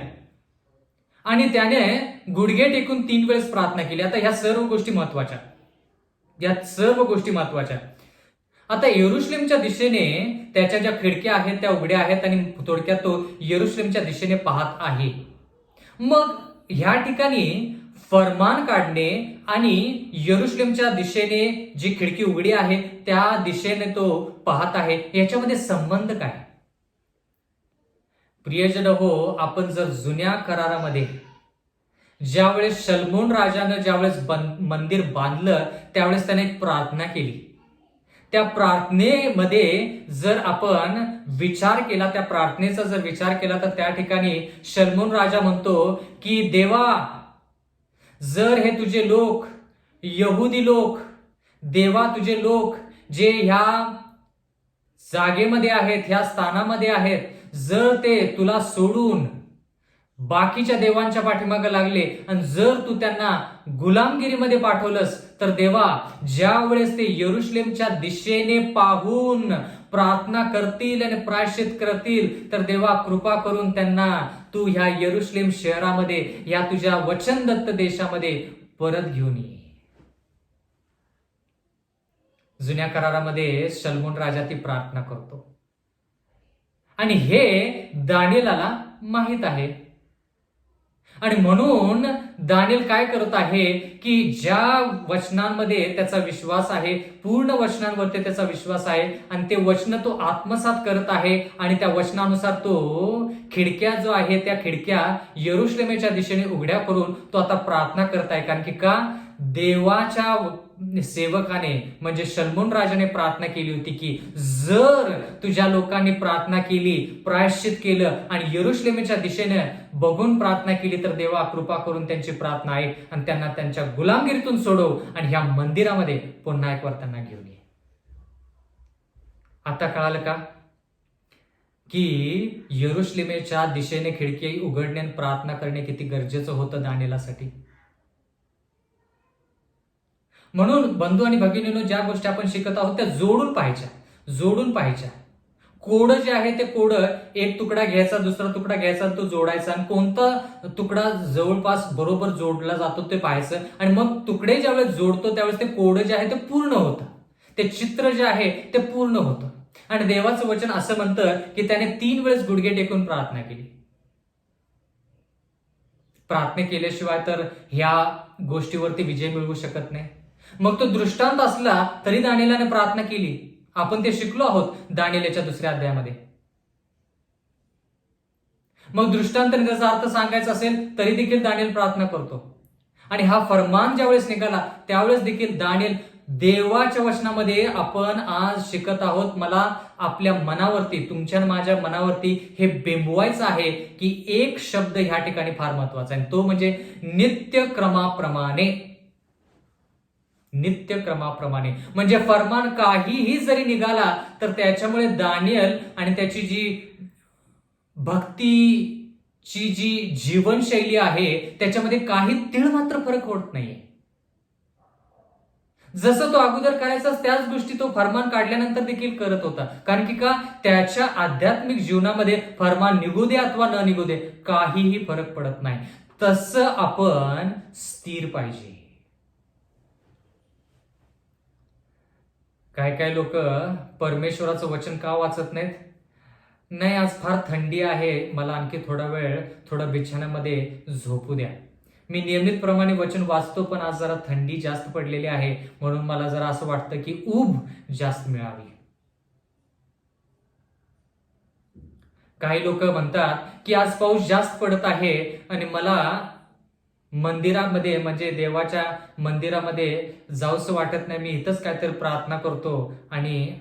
आणि त्याने गुडघे टेकून 3 वेळेस प्रार्थना केली. आता ह्या सर्व गोष्टी महत्वाच्या, या सर्व गोष्टी महत्वाच्या. आता यरुशलेमच्या दिशेने त्याच्या ज्या खिडक्या आहेत त्या उघड्या आहेत आणि थोडक्यात तो यरुशलेमच्या दिशेने पाहत आहे. मग ह्या ठिकाणी फरमान काढणे आणि यरुशलेमच्या दिशेने जी खिडकी उघडी आहे त्या दिशेने तो पाहत आहे, याच्यामध्ये संबंध काय? प्रियजन हो, आपण जर जुन्या करारामध्ये ज्यावेळेस शलमोन राजानं ज्यावेळेस मंदिर बांधलं त्यावेळेस त्याने एक प्रार्थना केली. त्या प्रार्थनेमध्ये जर आपण विचार केला, त्या प्रार्थनेचा जर विचार केला तर त्या ठिकाणी शलमोन राजा म्हणतो की देवा, जर हे तुझे लोक, यहुदी लोक, देवा तुझे लोक जे ह्या जागेमध्ये आहेत, ह्या स्थानामध्ये आहेत, जर ते तुला सोडून बाकीच्या देवांच्या पाठीमागे लागले आणि जर तू त्यांना गुलामगिरीमध्ये पाठवलंस, तर देवा ज्या वेळेस ते यरुशलेमच्या दिशेने पाहून प्रार्थना करतील आणि प्रायश्चित करतील, तर देवा कृपा करून त्यांना तू ह्या यरुशलेम शहरामध्ये, या तुझ्या वचनदत्त देशामध्ये परत घेऊन ये. जुन्या करारामध्ये शलोमोन राजा ती प्रार्थना करतो आणि हे दानिएलाला माहित आहे. आणि म्हणून दानिएल काय करत आहे की ज्या वचनांमध्ये त्याचा विश्वास आहे, पूर्ण वचनांवरती त्याचा विश्वास आहे आणि ते वचन तो आत्मसात करत आहे आणि त्या वचनानुसार तो खिडक्या जो आहे त्या खिडक्या यरुशलेमेच्या दिशेने उघड्या करून तो आता प्रार्थना करत आहे. कारण की का देवाच्या सेवकाने म्हणजे शलोमोन राजाने प्रार्थना केली होती की जर तुझ्या लोकांनी प्रार्थना केली, प्रायश्चित केलं आणि यरुशलेमेच्या दिशेने बघून प्रार्थना केली, तर देवा कृपा करून त्यांची प्रार्थना ऐक आणि त्यांना त्यांच्या गुलामगिरीतून सोडव आणि ह्या मंदिरामध्ये पुन्हा एक वार त्यांना घेऊन ये. आता कळालं का की यरुशलेमेच्या दिशेने खिडकी उघडणे आणि प्रार्थना करणे किती गरजेचं होतं दानिएलासाठी. म्हणून बंधू आणि भगिनींनो, ज्या गोष्टी आपण शिकत आहोत त्या जोडून पाहायच्या. कोड जे आहे ते कोड, एक तुकडा घ्यायचा, दुसरा तुकडा घ्यायचा, तो जोडायचा आणि कोणता तुकडा जवळपास बरोबर जोडला जातो ते पाहायचं. आणि मग तुकडे ज्यावेळेस जोडतो त्यावेळेस ते कोड जे आहे ते पूर्ण होतं, ते चित्र जे आहे ते पूर्ण होतं. आणि देवाचं वचन असं म्हणतं की त्याने 3 वेळेस गुडघे टेकून प्रार्थना केली. प्रार्थना केल्याशिवाय तर ह्या गोष्टीवरती विजय मिळवू शकत नाही. मग तो दृष्टांत असला तरी दानिएलाने प्रार्थना केली. आपण ते शिकलो आहोत दानिएलच्या 2ऱ्या अध्यायामध्ये. मग दृष्टांताने त्याचा अर्थ सांगायचा असेल तरी देखील दानिएल प्रार्थना करतो. आणि हा फरमान ज्यावेळेस निघाला त्यावेळेस देखील दानिएल देवाच्या वचनामध्ये आपण आज शिकत आहोत. मला आपल्या मनावरती, तुमच्या माझ्या मनावरती हे बिंबवायचं आहे की एक शब्द ह्या ठिकाणी फार महत्वाचा आहे, तो म्हणजे नित्यक्रमाप्रमाणे. म्हणजे फरमान काहीही जरी निघाला तर त्याच्यामुळे दानिएल आणि त्याची जी भक्तीची जी जीवनशैली आहे त्याच्यामध्ये काही तीळ मात्र फरक होत नाहीये. जसं तो अगोदर करायचा त्याच गोष्टी तो फरमान काढल्यानंतर देखील करत होता. कारण की का त्याच्या आध्यात्मिक जीवनामध्ये फरमान निघू दे अथवा न निघू दे काहीही फरक पडत नाही. तसं आपण स्थिर पाहिजे. काय लोक परमेश्वराचं वचन का वाचत नाहीत? नाही, आज फार थंडी आहे, मला आणखी थोडा बिछाण्यामध्ये झोपू द्या. मी नियमितप्रमाणे वचन वाचतो, पण आज जरा थंडी जास्त पडलेली आहे म्हणून मला जरा असं वाटतं की ऊब जास्त मिळावी. काही लोक म्हणतात की आज पाऊस जास्त पडत आहे आणि मला मंदिरामध्ये म्हणजे देवाच्या मंदिरामध्ये जाऊसं वाटत नाही, मी इथंच काहीतरी प्रार्थना करतो आणि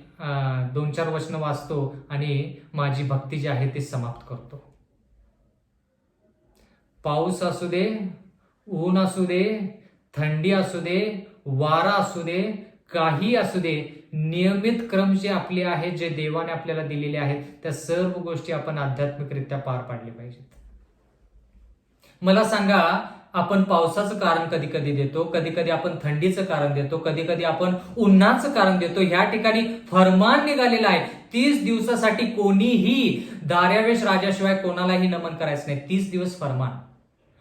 2-4 वचनं वाचतो आणि माझी भक्ती जी आहे ती समाप्त करतो. पाऊस असू दे, ऊन असू दे, थंडी असू दे, वारा असू दे, काही असू दे, नियमित क्रम जे आपले आहेत, जे देवाने आपल्याला दिलेले आहेत, त्या सर्व गोष्टी आपण आध्यात्मिकरित्या पार पाडल्या पाहिजेत. मला सांगा, आपण पावसाचं कारण कधी कधी देतो, कधी कधी आपण थंडीचं कारण देतो, कधी कधी आपण उन्हाचं कारण देतो. ह्या ठिकाणी फरमान निघालेलं आहे 30 दिवसासाठी कोणीही दार्यावेश राजाशिवाय कोणालाही नमन करायचं नाही. 30 दिवस फरमान.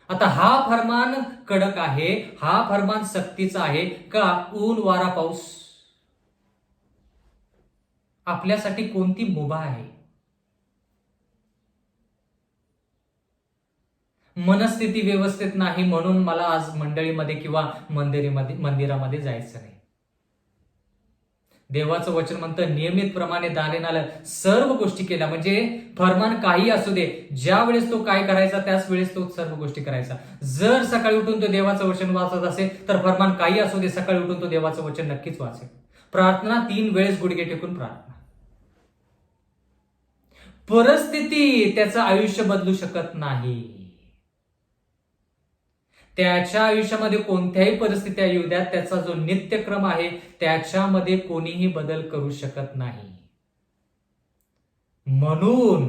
आता हा फरमान कडक आहे, हा फरमान सक्तीचा आहे का ऊन वारा पाऊस आपल्यासाठी कोणती मुभा आहे? मनस्थिती व्यवस्थित नाही म्हणून मला आज मंडळीमध्ये किंवा मंदिरामध्ये जायचं नाही. देवाचं वचन म्हणतं नियमितप्रमाणे दानिएलाने सर्व गोष्टी केल्या. म्हणजे फरमान काही असू दे, ज्या वेळेस तो काय करायचा त्याच वेळेस तो सर्व गोष्टी करायचा. जर सकाळी उठून तो देवाचं वचन वाचत असेल तर फरमान काही असू दे, सकाळी उठून तो देवाचं वचन नक्कीच वाचेल. प्रार्थना 3 वेळेस गुडघे टेकून प्रार्थना. परिस्थिती त्याचं आयुष्य बदलू शकत नाही. त्याच्या आयुष्यामध्ये कोणत्याही परिस्थिती येऊ द्या, त्याचा जो नित्यक्रम आहे त्याच्यामध्ये कोणीही बदल करू शकत नाही. म्हणून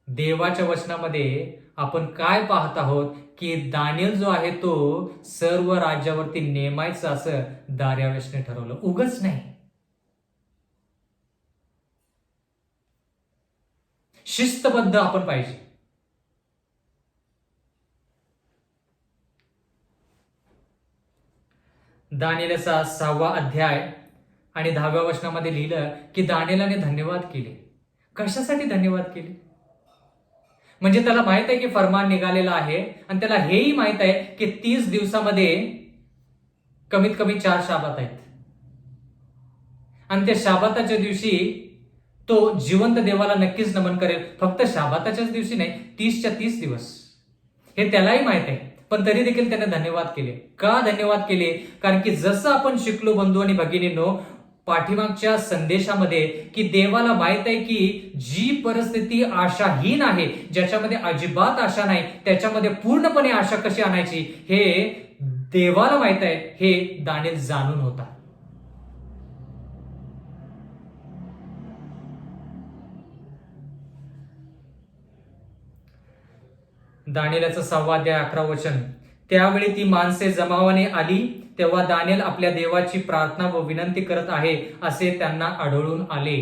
देवाच्या वचनामध्ये आपण काय पाहत आहोत की दानियल जो आहे तो सर्व राज्यावरती नेमायचं असं दार्यावेशने ठरवलं, उगच नाही. शिस्तबद्ध आपण पाहिजे. दानियेलचा 6वा अध्याय आणि 10व्या वचनामध्ये लिहिलं की दानियेलाने धन्यवाद केले. कशासाठी धन्यवाद केले? म्हणजे त्याला माहित आहे की फरमान निघालेला आहे आणि त्याला हेही माहित आहे की 30 दिवसामध्ये कमीत कमी 4 शाबात आहेत आणि त्या शाबाताच्या दिवशी तो जिवंत देवाला नक्कीच नमन करेल. फक्त शाबाताच्याच दिवशी नाही, 30च्या 30 दिवस. हे त्यालाही माहित आहे, पण तरी देखील त्याने धन्यवाद केले. का धन्यवाद केले? कारण की जसं आपण शिकलो बंधू आणि भगिनींनो पाठीमागच्या संदेशामध्ये की देवाला माहित आहे की जी परिस्थिती आशाहीन आहे, ज्याच्यामध्ये अजिबात आशा नाही, त्याच्यामध्ये पूर्णपणे आशा कशी आणायची हे देवाला माहित आहे. हे दानिएल जाणून होता. दानिएलचं 6वा अध्याय 11 वचन. त्यावेळी ती माणसे जमावाने आली तेव्हा दानिएल आपल्या देवाची प्रार्थना व विनंती करत आहे असे त्यांना आढळून आले.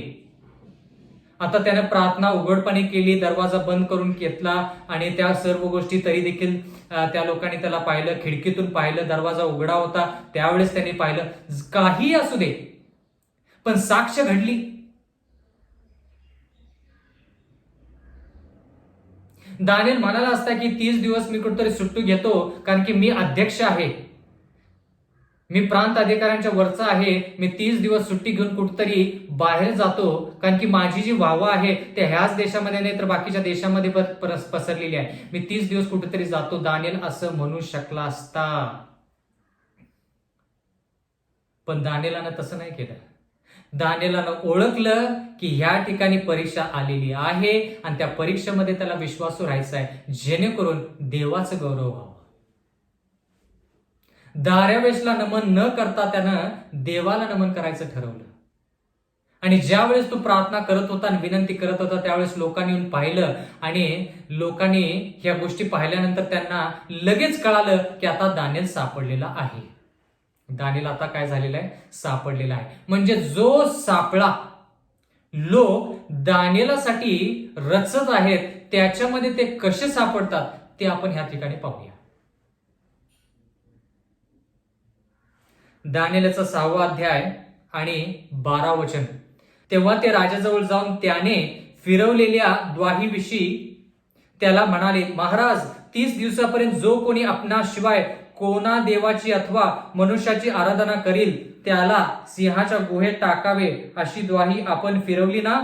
आता त्याने प्रार्थना उघडपणे केली, दरवाजा बंद करून घेतला आणि त्या सर्व गोष्टी तरी देखील त्या लोकांनी त्याला पाहिलं, खिडकीतून पाहिलं, दरवाजा उघडा होता त्यावेळेस त्यांनी पाहिलं. काही असू दे पण साक्ष घडली. दानिएल म्हणाला असता की 30 दिवस मी कुठेतरी सुट्टी घेतो कारण की मी अध्यक्ष आहे, मी प्रांत अधिकाऱ्यांच्या वरचा आहे, मी 30 दिवस सुट्टी घेऊन कुठेतरी बाहेर जातो कारण की माझी जी वावा आहे ते ह्याच देशामध्ये नाही तर बाकीच्या देशामध्ये पसरलेली आहे, मी 30 दिवस कुठेतरी जातो. दानिएल असं म्हणू शकला असता, पण दानिएलानं तसं नाही केलं. दानिएलानं ओळखलं की ह्या ठिकाणी परीक्षा आलेली आहे आणि त्या परीक्षेमध्ये त्याला विश्वासू राहायचा आहे जेणेकरून देवाचं गौरव व्हावं. दार्यावेशला नमन न करता त्यानं देवाला नमन करायचं ठरवलं. आणि ज्यावेळेस तो प्रार्थना करत होता आणि विनंती करत होता त्यावेळेस लोकांनी येऊन पाहिलं आणि लोकांनी ह्या गोष्टी पाहिल्यानंतर त्यांना लगेच कळालं की आता दानिएल सापडलेला आहे. दानिएल आता काय झालेला आहे? सापडलेला आहे. म्हणजे जो सापळा लोक दानिएलासाठी रचत आहेत त्याच्यामध्ये ते कसे सापडतात ते आपण ह्या ठिकाणी पाहूया. दानिएलचा 6वा अध्याय आणि 12 वचन. तेव्हा ते राजाजवळ जाऊन त्याने फिरवलेल्या द्वाहीविषयी त्याला म्हणाले, महाराज 30 दिवसापर्यंत जो कोणी आपणाशिवाय कोणा देवाची अथवा मनुष्याची आराधना करील त्याला सिंहाच्या गुहेत टाकावे अशी द्वाही आपण फिरवली ना?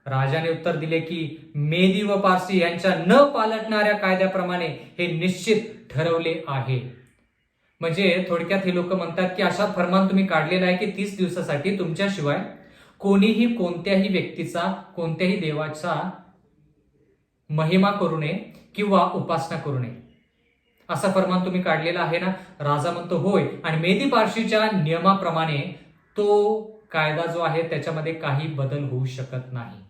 राजाने उत्तर दिले की मेदी व पारसी यांच्या न पालटणाऱ्या कायद्याप्रमाणे हे निश्चित ठरवले आहे. म्हणजे थोडक्यात हे लोक म्हणतात की अशा फरमान तुम्ही काढलेला आहे की 30 दिवसासाठी तुमच्याशिवाय कोणीही कोणत्याही व्यक्तीचा कोणत्याही देवाचा महिमा करू नये किंवा उपासना करू नये, असा फरमान तुम्ही काढलेला आहे ना? राजा म्हणतो होय, आणि मेदी पारशीच्या नियमाप्रमाणे तो कायदा जो आहे त्याच्यामध्ये काही बदल होऊ शकत नाही.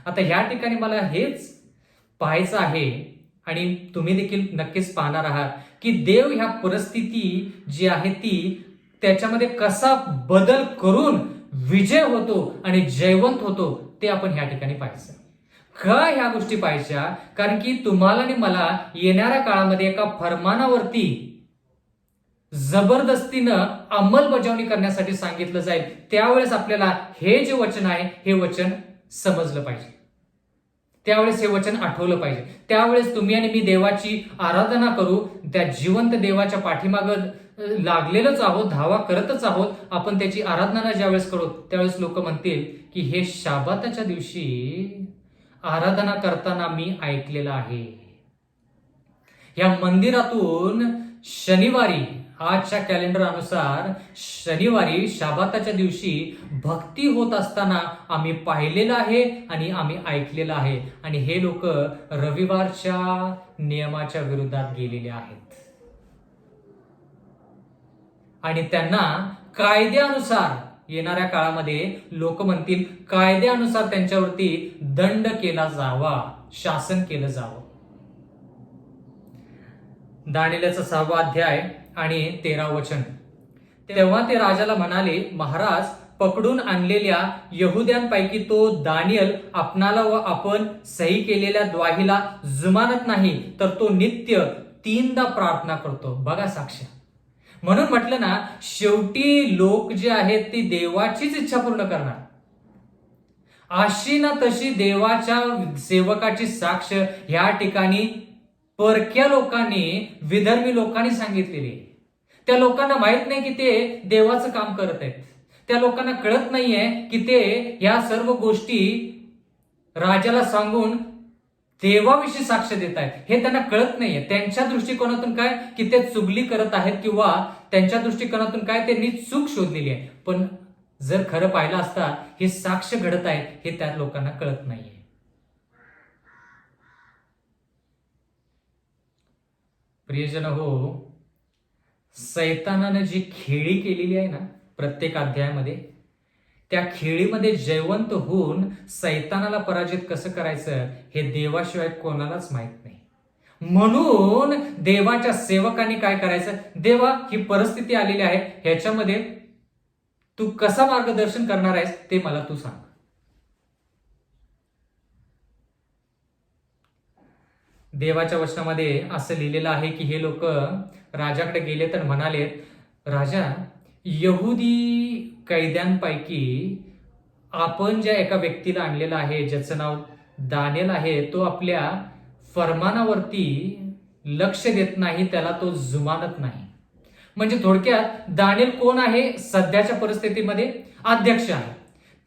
आता ह्या ठिकाणी मला हेच पाहायचं आहे आणि तुम्ही देखील नक्कीच पाहणार आहात की देव ह्या परिस्थिती जी आहे ती त्याच्यामध्ये कसा बदल करून विजय होतो आणि जयवंत होतो ते आपण ह्या ठिकाणी पाहायचं. का ह्या गोष्टी पाहायच्या? कारण की तुम्हाला आणि मला येणाऱ्या काळामध्ये एका फरमानावरती जबरदस्तीनं अंमलबजावणी करण्यासाठी सांगितलं जाईल. त्यावेळेस आपल्याला हे जे वचन आहे हे वचन समजलं पाहिजे, त्यावेळेस हे वचन आठवलं पाहिजे. त्यावेळेस तुम्ही आणि मी देवाची आराधना करू, त्या जिवंत देवाच्या पाठीमागं लागलेलंच आहोत, धावा करतच आहोत. आपण त्याची आराधना ज्यावेळेस करू त्यावेळेस लोक म्हणतील की हे शाबाताच्या दिवशी आराधना करताना मी ऐकलेलं आहे. या मंदिरातून शनिवारी, आजच्या कॅलेंडर अनुसार शनिवारी शाबाताच्या दिवशी भक्ती होत असताना आम्ही पाहिलेलं आहे आणि आम्ही ऐकलेलं आहे. आणि हे लोक रविवारच्या नियमाच्या विरोधात गेलेले आहेत आणि त्यांना कायद्यानुसार येणाऱ्या काळामध्ये लोक म्हणतील कायद्यानुसार त्यांच्यावरती दंड केला जावा, शासन केलं जावं. दानिएलचा 6वा अध्याय आणि 13वे वचन. तेव्हा ते राजाला म्हणाले, महाराज, पकडून आणलेल्या यहुद्यांपैकी तो दानिएल आपणाला व आपण सही केलेल्या द्वाहीला जुमानत नाही, तर तो नित्य 3दा प्रार्थना करतो. बघा साक्ष. म्हणून म्हटलं ना, शेवटी लोक जे आहेत ती देवाचीच इच्छा पूर्ण करणार. अशी ना तशी देवाच्या सेवकाची साक्ष ह्या ठिकाणी परक्या लोकांनी, विधर्मी लोकांनी सांगितलेली. त्या लोकांना माहित नाही की ते देवाचं काम करत आहेत. त्या लोकांना कळत नाहीये की ते या सर्व गोष्टी राजाला सांगून देवाविषयी साक्ष देत आहेत, हे त्यांना कळत नाहीये. त्यांच्या दृष्टिकोनातून काय की ते चुगली करत आहेत, किंवा त्यांच्या दृष्टिकोनातून काय त्यांनी चूक शोधलेली आहे. पण जर खरं पाहिलं असता हे साक्ष घडत आहेत हे त्या लोकांना कळत नाहीये. प्रियजन हो, सैतानानं जी खेळी केलेली आहे ना प्रत्येक अध्यायामध्ये, त्या खेळीमध्ये जयवंत होऊन सैतानाला पराजित कसं करायचं हे देवाशिवाय कोणालाच माहित नाही. म्हणून देवाच्या सेवकांनी काय करायचं, देवा ही परिस्थिती आलेली आहे, ह्याच्यामध्ये तू कसा मार्गदर्शन करणार आहेस ते मला तू सांग. देवाच्या वचनामध्ये असं लिहिलेलं आहे की हे लोक राजाकडे गेले तर म्हणाले, राजा, यहुदी कैद्यांपैकी आपण ज्या एका व्यक्तीला आणलेला आहे, ज्याचं नाव दानिएल आहे, तो आपल्या फरमानावरती लक्ष देत नाही, त्याला तो जुमानत नाही. म्हणजे थोडक्यात दानिएल कोण आहे सध्याच्या परिस्थितीमध्ये? अध्यक्ष आहे.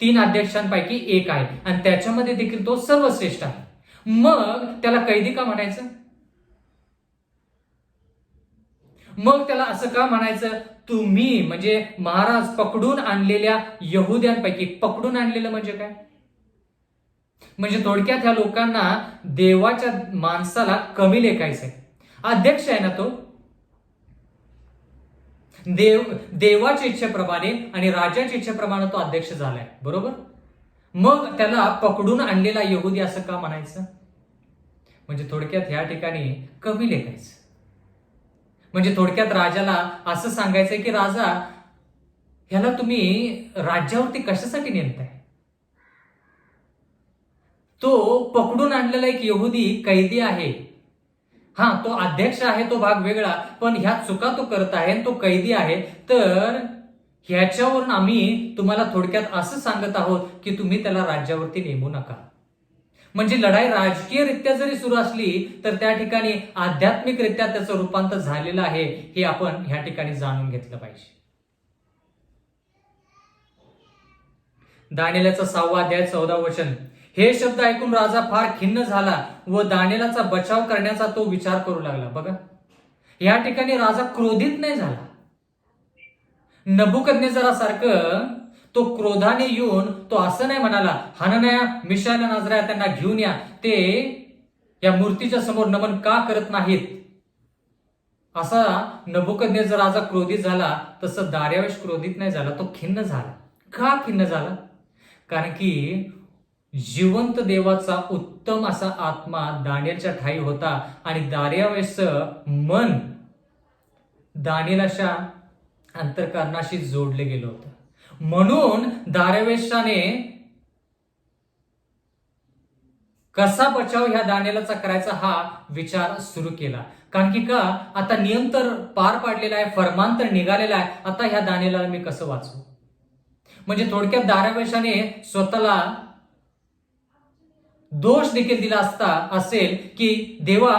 3 अध्यक्षांपैकी एक आहे आणि त्याच्यामध्ये देखील तो सर्वश्रेष्ठ आहे. मग त्याला कैदी का म्हणायचं? मग त्याला असं का म्हणायचं? तुम्ही म्हणजे महाराज पकडून आणलेल्या यहुद्यांपैकी. पकडून आणलेलं म्हणजे काय? म्हणजे थोडक्यात ह्या लोकांना देवाच्या माणसाला कमी लेखायचंय. अध्यक्ष आहे ना तो, देवाच्या इच्छेप्रमाणे आणि राजाच्या इच्छेप्रमाणे तो अध्यक्ष झालाय, बरोबर? मग त्याला पकडून आणलेला यहुदी असं का म्हणायचं? म्हणजे थोडक्यात ह्या ठिकाणी कमी लेखायचं. म्हणजे थोडक्यात राजाला असं सांगायचंय की राजा, ह्याला तुम्ही राज्यावरती कशासाठी नेमताय? तो पकडून आणलेला एक यहुदी कैदी आहे. हा, तो अध्यक्ष आहे, तो भाग वेगळा, पण ह्या चुका तो करत आहे, तो कैदी आहे. तर ह्याच्यावरून आम्ही तुम्हाला थोडक्यात असं सांगत आहोत की तुम्ही त्याला राज्यावरती नेमू नका. म्हणजे लढाई राजकीयरित्या जरी सुरू असली तर त्या ठिकाणी आध्यात्मिकरित्या त्याचं रूपांतर झालेलं आहे हे आपण ह्या ठिकाणी जाणून घेतलं पाहिजे. दानिएलचा 6वा अध्याय 14वे वचन. हे शब्द ऐकून राजा फार खिन्न झाला व दानिएलचा बचाव करण्याचा तो विचार करू लागला. बघा, या ठिकाणी राजा क्रोधित नाही झाला. नबुकदनेझरासारखं तो क्रोधाने येऊन तो असं नाही म्हणाला, हनन्या, मिशाएल, अझराया त्यांना घेऊन या, ते या मूर्तीच्या समोर नमन का करत नाहीत. असा नबुकदनेझर राजा क्रोधित झाला, तसं दार्यावेश क्रोधित नाही झाला, तो खिन्न झाला. का खिन्न झाला? कारण की जिवंत देवाचा उत्तम असा आत्मा दानिएलच्या ठाई होता आणि दार्यावेशचं मन दानिएलच्या अंतःकरणाशी जोडले गेलं होतं. म्हणून दार्यावेशाने कसा बचाव ह्या दानिएलचा करायचा हा विचार सुरू केला. कारण की का, आता नियम तर पार पाडलेला आहे, फरमान तर निघालेला आहे, आता ह्या दानिएलला मी कसं वाचवू? म्हणजे थोडक्यात दार्यावेशाने स्वतःला दोष देखील दिला असता असेल की देवा,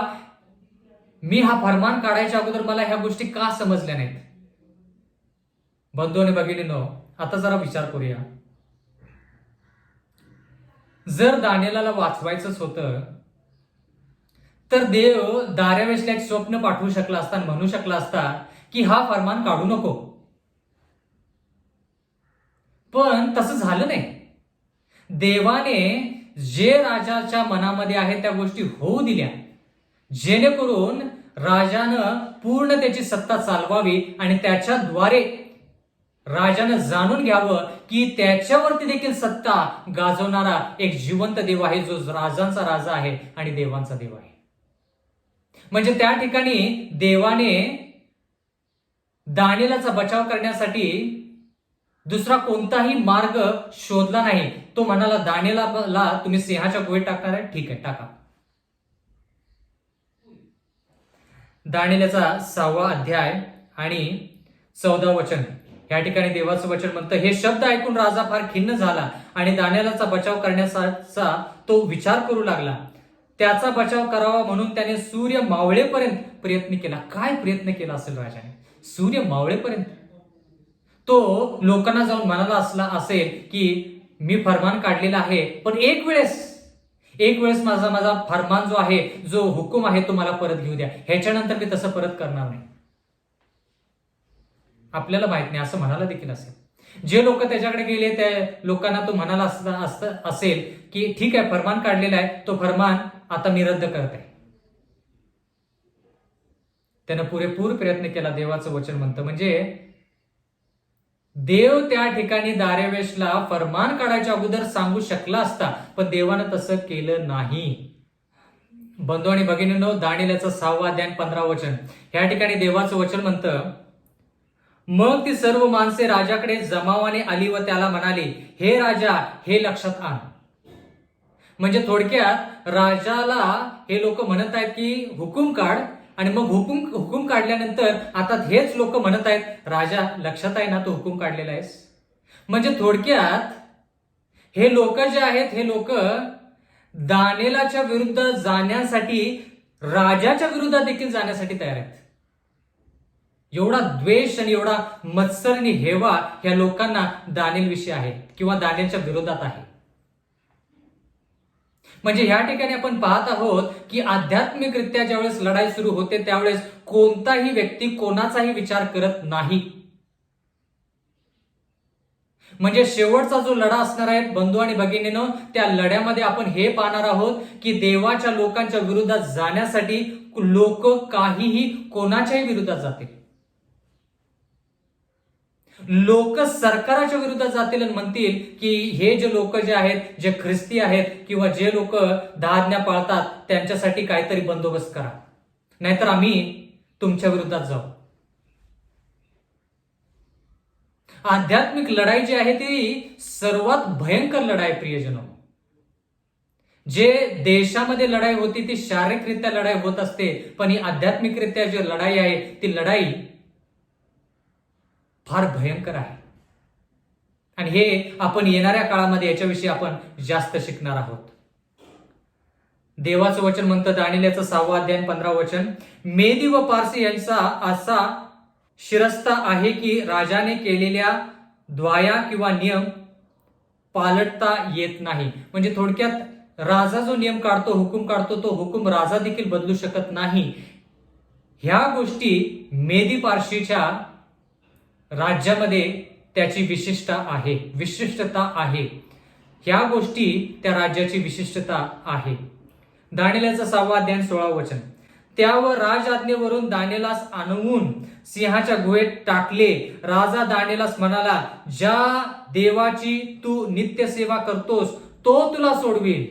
मी हा फरमान काढायच्या अगोदर मला ह्या गोष्टी का समजल्या नाहीत. बंधू आणि भगिनींनो, आता जरा विचार करूया. जर दानिएलला वाचवायचंच होतं तर देव दार्यावेशला एक स्वप्न पाठवू शकला असता आणि म्हणू शकला असता की हा फरमान काढू नको. पण तसं झालं नाही. देवाने जे राजाच्या मनामध्ये आहे त्या गोष्टी होऊ दिल्या, जेणेकरून राजानं पूर्ण त्याची सत्ता चालवावी आणि त्याच्याद्वारे राजानं जाणून घ्यावं की त्याच्यावरती देखील सत्ता गाजवणारा एक जिवंत देव आहे, जो राजांचा राजा आहे आणि देवांचा देव आहे. म्हणजे त्या ठिकाणी देवाने दानिएलाचा बचाव करण्यासाठी दुसरा कोणताही मार्ग शोधला नाही. तो म्हणाला, दानिएलाला तुम्ही सिंहाच्या गुहेत टाकणार आहे, ठीक आहे टाका. दानिएलाचा 6वा अध्याय आणि 14 वचन, या ठिकाणी देवाचं वचन म्हणतं, हे शब्द ऐकून राजा फार खिन्न झाला आणि दानिएलाचा बचाव करण्याचा तो विचार करू लागला. त्याचा बचाव करावा म्हणून त्याने सूर्य मावळेपर्यंत प्रयत्न केला. काय प्रयत्न केला असेल राजाने? सूर्य मावळेपर्यंत. तो लोकांना जाऊन म्हणाला असेल की मी फरमान काढलेला आहे, पण एक वेळेस माझा फरमान जो आहे, जो हुकूम आहे, तो मला परत घेऊ द्या. ह्याच्यानंतर मी तसं परत करणार नाही. आपल्याला माहित नाही, असं म्हणाला देखील असेल. जे लोक त्याच्याकडे गेले त्या लोकांना तो म्हणाला असेल की ठीक आहे, फरमान काढलेला आहे, तो फरमान आता मी रद्द करत आहे. त्यानं पुरेपूर प्रयत्न केला, देवाचं वचन म्हणतं. म्हणजे देव त्या ठिकाणी दारेवेशला फरमान काढायच्या अगोदर सांगू शकला असता, पण देवानं तसं केलं नाही. बंधू आणि भगिनींनो, दानिएलाचा 6वा अध्याय 15 वचन, या ठिकाणी देवाचं वचन म्हणतं, मग ती सर्व माणसे राजाकडे जमावाने आली व त्याला म्हणाली, हे राजा, हे लक्षात आण. म्हणजे थोडक्यात राजाला हे लोक म्हणत आहेत की हुकूम काढ, आणि मग हुकूम काढल्यानंतर आता हेच लोक म्हणत आहेत, राजा लक्षात आहे ना तू हुकूम काढलेला आहेस. म्हणजे थोडक्यात हे लोक जे आहेत, हे लोक दानिएलाच्या विरुद्ध जाण्यासाठी, राजाच्या विरुद्धात देखील जाण्यासाठी तयार आहेत. एवढा द्वेष आणि एवढा मत्सर आणि हेवा ह्या लोकांना दानिएल विषयी आहे किंवा दानिएलच्या विरोधात आहे. म्हणजे ह्या ठिकाणी आपण पाहत आहोत की आध्यात्मिकरित्या ज्यावेळेस लढाई सुरू होते, त्यावेळेस कोणताही व्यक्ती कोणाचाही विचार करत नाही. म्हणजे शेवटचा जो लढा असणार आहे बंधू आणि भगिनींनो, त्या लढ्यामध्ये आपण हे पाहणार आहोत की देवाच्या लोकांच्या विरोधात जाण्यासाठी लोक काहीही कोणाच्याही विरोधात जातील. लोक सरकाराच्या विरोधात जातील आणि म्हणतील की हे जे लोक जे आहेत, जे ख्रिस्ती आहेत किंवा जे लोक 10 आज्ञा पाळतात, त्यांच्यासाठी काहीतरी बंदोबस्त करा, नाहीतर आम्ही तुमच्या विरोधात जाऊ. आध्यात्मिक लढाई जी आहे ती सर्वात भयंकर लढाई प्रियजनो. जे देशामध्ये लढाई होती ती शारीरिकरित्या लढाई होत असते, पण ही आध्यात्मिकरित्या जी लढाई आहे ती लढाई फार भयंकर आहे. आणि हे आपण येणाऱ्या काळामध्ये याच्याविषयी आपण जास्त शिकणार आहोत. देवाचं वचन म्हणतं, दानिएलाचं 6वा अध्याय 15 वचन, मेदी व पारसी यांचा असा शिरस्ता आहे की राजाने केलेल्या द्वाया किंवा नियम पालटता येत नाही. म्हणजे थोडक्यात राजा जो नियम काढतो, हुकूम काढतो, तो हुकूम राजा देखील बदलू शकत नाही. ह्या गोष्टी मेदी पारशीच्या राज्यामध्ये त्याची विशिष्टता आहे. ह्या गोष्टी त्या राज्याची विशिष्टता आहे. दानिएलाचा 6वा अध्याय 16 वचन, त्यावर राज आज्ञेवरून दानिएलास आणवून सिंहाच्या गुहेत टाकले. राजा दानिएलास म्हणाला, ज्या देवाची तू नित्य सेवा करतोस तो तुला सोडवील.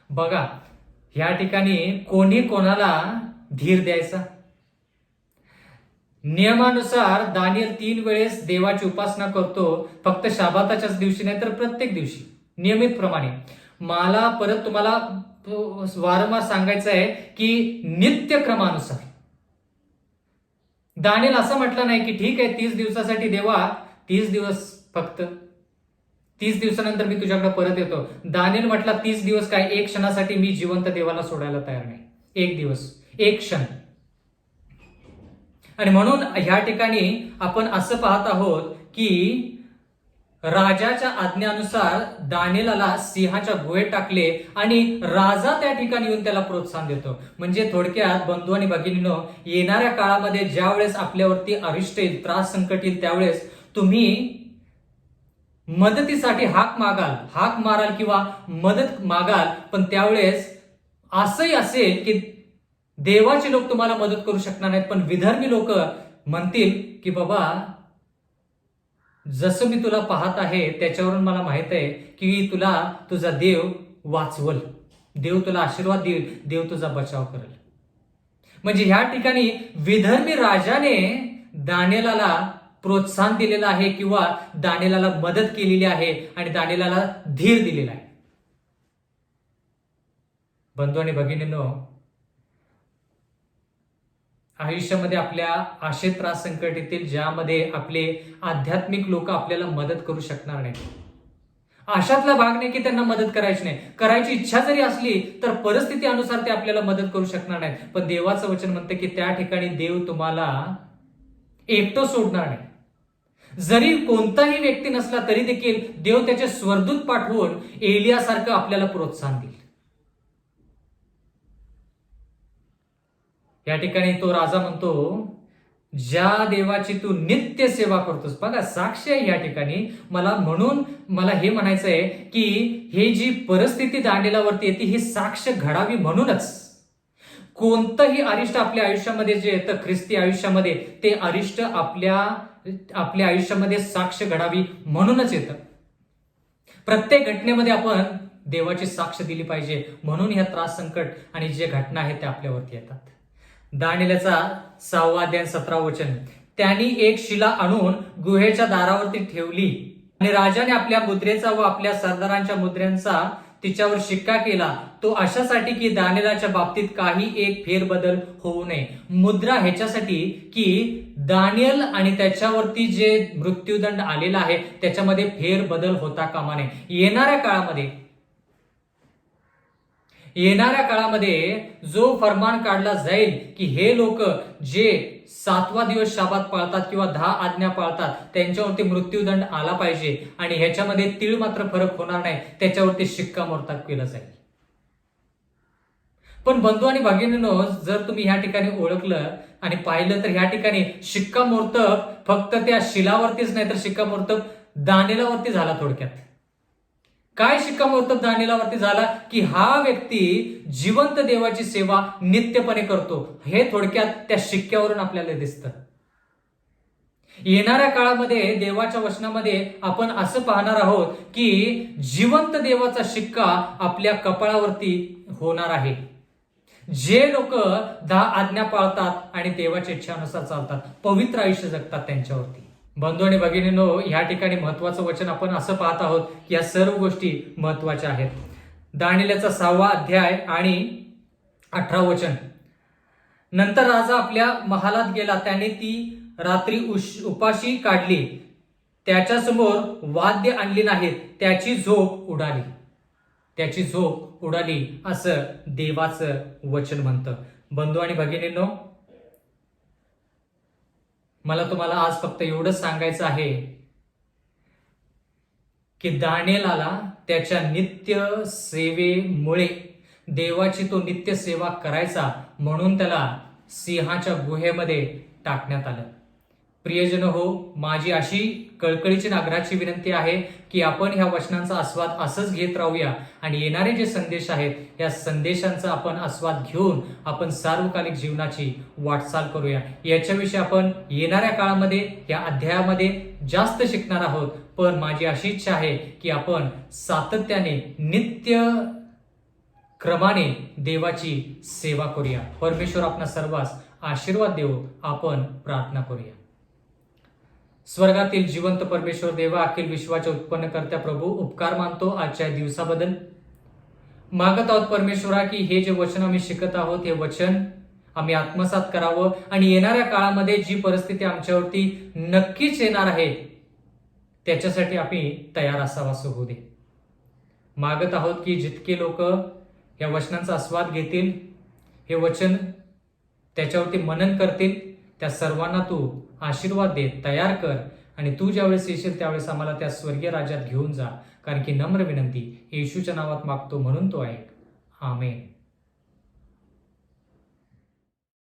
बघा, या ठिकाणी कोणी कोणाला धीर द्यायचा? नियमानुसार दानिएल 3 वेळेस देवाची उपासना करतो, फक्त शाबाताच्याच दिवशी नाही तर प्रत्येक दिवशी नियमित प्रमाणे. मला परत तुम्हाला वारंवार सांगायचं आहे की नित्यक्रमानुसार. दानिएल असं म्हटलं नाही की ठीक आहे 30 दिवसासाठी देवा, 30 दिवस फक्त, 30 दिवसानंतर मी तुझ्याकडे परत येतो. दानिएल म्हटला 30 दिवस काय, एक क्षणासाठी मी जिवंत देवाला सोडायला तयार नाही. एक दिवस, एक क्षण. आणि म्हणून ह्या ठिकाणी आपण असं पाहत आहोत की राजाच्या आज्ञेनुसार दानिएलाला सिंहाच्या गुहेत टाकले आणि राजा त्या ठिकाणी येऊन त्याला प्रोत्साहन देतो. म्हणजे थोडक्यात बंधू आणि भगिनींनो, येणाऱ्या काळामध्ये ज्या वेळेस आपल्यावरती अरिष्ट येईल, त्रास संकट येईल, त्यावेळेस तुम्ही मदतीसाठी हाक माराल किंवा मदत मागाल, पण त्यावेळेस असंही असेल की देवाचे लोक तुम्हाला मदत करू शकणार नाहीत, पण विधर्मी लोक म्हणतील की बाबा जसं मी तुला पाहत आहे त्याच्यावरून मला माहित आहे की तुला तुझा देव वाचवल, देव तुला आशीर्वाद देईल, देव तुझा बचाव करेल. म्हणजे ह्या ठिकाणी विधर्मी राजाने दानिएलाला प्रोत्साहन दिलेलं आहे किंवा दानिएलाला मदत केलेली आहे आणि दानिएलाला धीर दिलेला आहे. बंधू आणि भगिनींनो, आयुष्यामध्ये आपल्या असे त्रास संकट येतील ज्यामध्ये आपले आध्यात्मिक लोक आपल्याला मदत करू शकणार नाही. अशातला भाग नाही की त्यांना मदत करायची नाही, करायची इच्छा जरी असली तर परिस्थिती अनुसार ते आपल्याला मदत करू शकणार नाही. पण देवाचं वचन म्हणतं की त्या ठिकाणी देव तुम्हाला एकटं सोडणार नाही. जरी कोणताही व्यक्ती नसला तरी देखील देव त्याचे स्वर्गदूत पाठवून एलियासारखं आपल्याला प्रोत्साहन देईल. या ठिकाणी तो राजा म्हणतो, ज्या देवाची तू नित्य सेवा करतोस. बघा, साक्ष आहे या ठिकाणी. म्हणून मला हे म्हणायचं आहे की हे जी परिस्थिती दानिएलावरती येते ही साक्ष घडावी म्हणूनच. कोणतंही अरिष्ट आपल्या आयुष्यामध्ये जे येतं ख्रिस्ती आयुष्यामध्ये, ते अरिष्ट आपल्या आयुष्यामध्ये साक्ष घडावी म्हणूनच येतं. प्रत्येक घटनेमध्ये आपण देवाची साक्ष दिली पाहिजे, म्हणून ह्या त्रास संकट आणि जे घटना आहेत त्या आपल्यावरती येतात. दानिएलाचा 6वा अध्याय 17 वचन, त्यांनी एक शिला आणून गुहेच्या दारावरती ठेवली आणि राजाने आपल्या मुद्रेचा व आपल्या सरदारांच्या मुद्रेचा तिच्यावर शिक्का केला, तो अशासाठी की दानिएलाच्या बाबतीत काही एक फेरबदल होऊ नये. मुद्रा ह्याच्यासाठी की दानिएल आणि त्याच्यावरती जे मृत्यूदंड आलेला आहे त्याच्यामध्ये फेरबदल होता कामा नये. येणाऱ्या काळामध्ये जो फरमान काढला जाईल की हे लोक जे 7वा दिवस शाबात पाळतात किंवा 10 आज्ञा पाळतात त्यांच्यावरती मृत्यूदंड आला पाहिजे आणि ह्याच्यामध्ये तीळ मात्र फरक होणार नाही, त्याच्यावरती शिक्कामोर्तब केलं जाईल. पण बंधू आणि भगिनींनो, जर तुम्ही ह्या ठिकाणी ओळखलं आणि पाहिलं तर ह्या ठिकाणी शिक्कामोर्तब फक्त त्या शिलावरतीच नाही तर शिक्कामोर्तब दानिएलावरती झाला. थोडक्यात काय शिक्कामोर्तब दानिएलावरती झाला की हा व्यक्ती जिवंत देवाची सेवा नित्यपणे करतो, हे थोडक्यात त्या शिक्क्यावरून आपल्याला दिसतं. येणाऱ्या काळामध्ये देवाच्या वचनामध्ये आपण असं पाहणार आहोत की जिवंत देवाचा शिक्का आपल्या कपाळावरती होणार आहे. जे लोक 10 आज्ञा पाळतात आणि देवाच्या इच्छेनुसार चालतात, पवित्र आयुष्य जगतात त्यांच्यावरती. बंधू आणि भगिनींनो, ह्या ठिकाणी महत्वाचं वचन आपण असं पाहत आहोत की या सर्व गोष्टी महत्वाच्या आहेत. दानिएलाचा 6वा अध्याय आणि 18 वचन, नंतर राजा आपल्या महालात गेला, त्याने ती रात्री उपाशी काढली, त्याच्यासमोर वाद्य आणली नाहीत, त्याची झोप उडाली असं देवाचं वचन म्हणतं. बंधू आणि भगिनींनो, मला तुम्हाला आज फक्त एवढंच सांगायचं आहे की दानिएलाला त्याच्या नित्य सेवेमुळे देवाची तो नित्य सेवा करायचा म्हणून त्याला सिंहाच्या गुहेमध्ये टाकण्यात आलं. प्रियजन हो, माझी अशी कळकळीची आग्रहाची विनंती आहे की आपण ह्या वचनांचा आस्वाद असंच घेत राहूया आणि येणारे जे संदेश आहेत या संदेशांचा आपण आस्वाद घेऊन आपण सार्वकालिक जीवनाची वाटचाल करूया. याच्याविषयी आपण येणाऱ्या काळामध्ये या अध्यायामध्ये जास्त शिकणार आहोत. पण माझी अशी इच्छा आहे की आपण सातत्याने नित्य क्रमाने देवाची सेवा करूया. परमेश्वर आपणा सर्वांस आशीर्वाद देवो. आपण प्रार्थना करूया. स्वर्गातील जिवंत परमेश्वर देवा, अखिल विश्वाच्या उत्पन्नकर्त्या प्रभू, उपकार मानतो आजच्या दिवसाबद्दल. मागत आहोत परमेश्वरा की हे जे वचन आम्ही शिकत आहोत हे वचन आम्ही आत्मसात करावं आणि येणाऱ्या काळामध्ये जी परिस्थिती आमच्यावरती नक्कीच येणार आहे त्याच्यासाठी आम्ही तयार असावा होऊ दे. मागत आहोत की जितके लोक या वचनांचा आस्वाद घेतील, हे वचन त्याच्यावरती मनन करतील, त्या सर्वांना तू आशीर्वाद दे, तयार कर आणि तू ज्यावेळेस येशील त्यावेळेस आम्हाला त्या स्वर्गीय राज्यात घेऊन जा. कारण की नम्र विनंती येशूच्या नावात मागतो म्हणून तो ऐक. आमेन.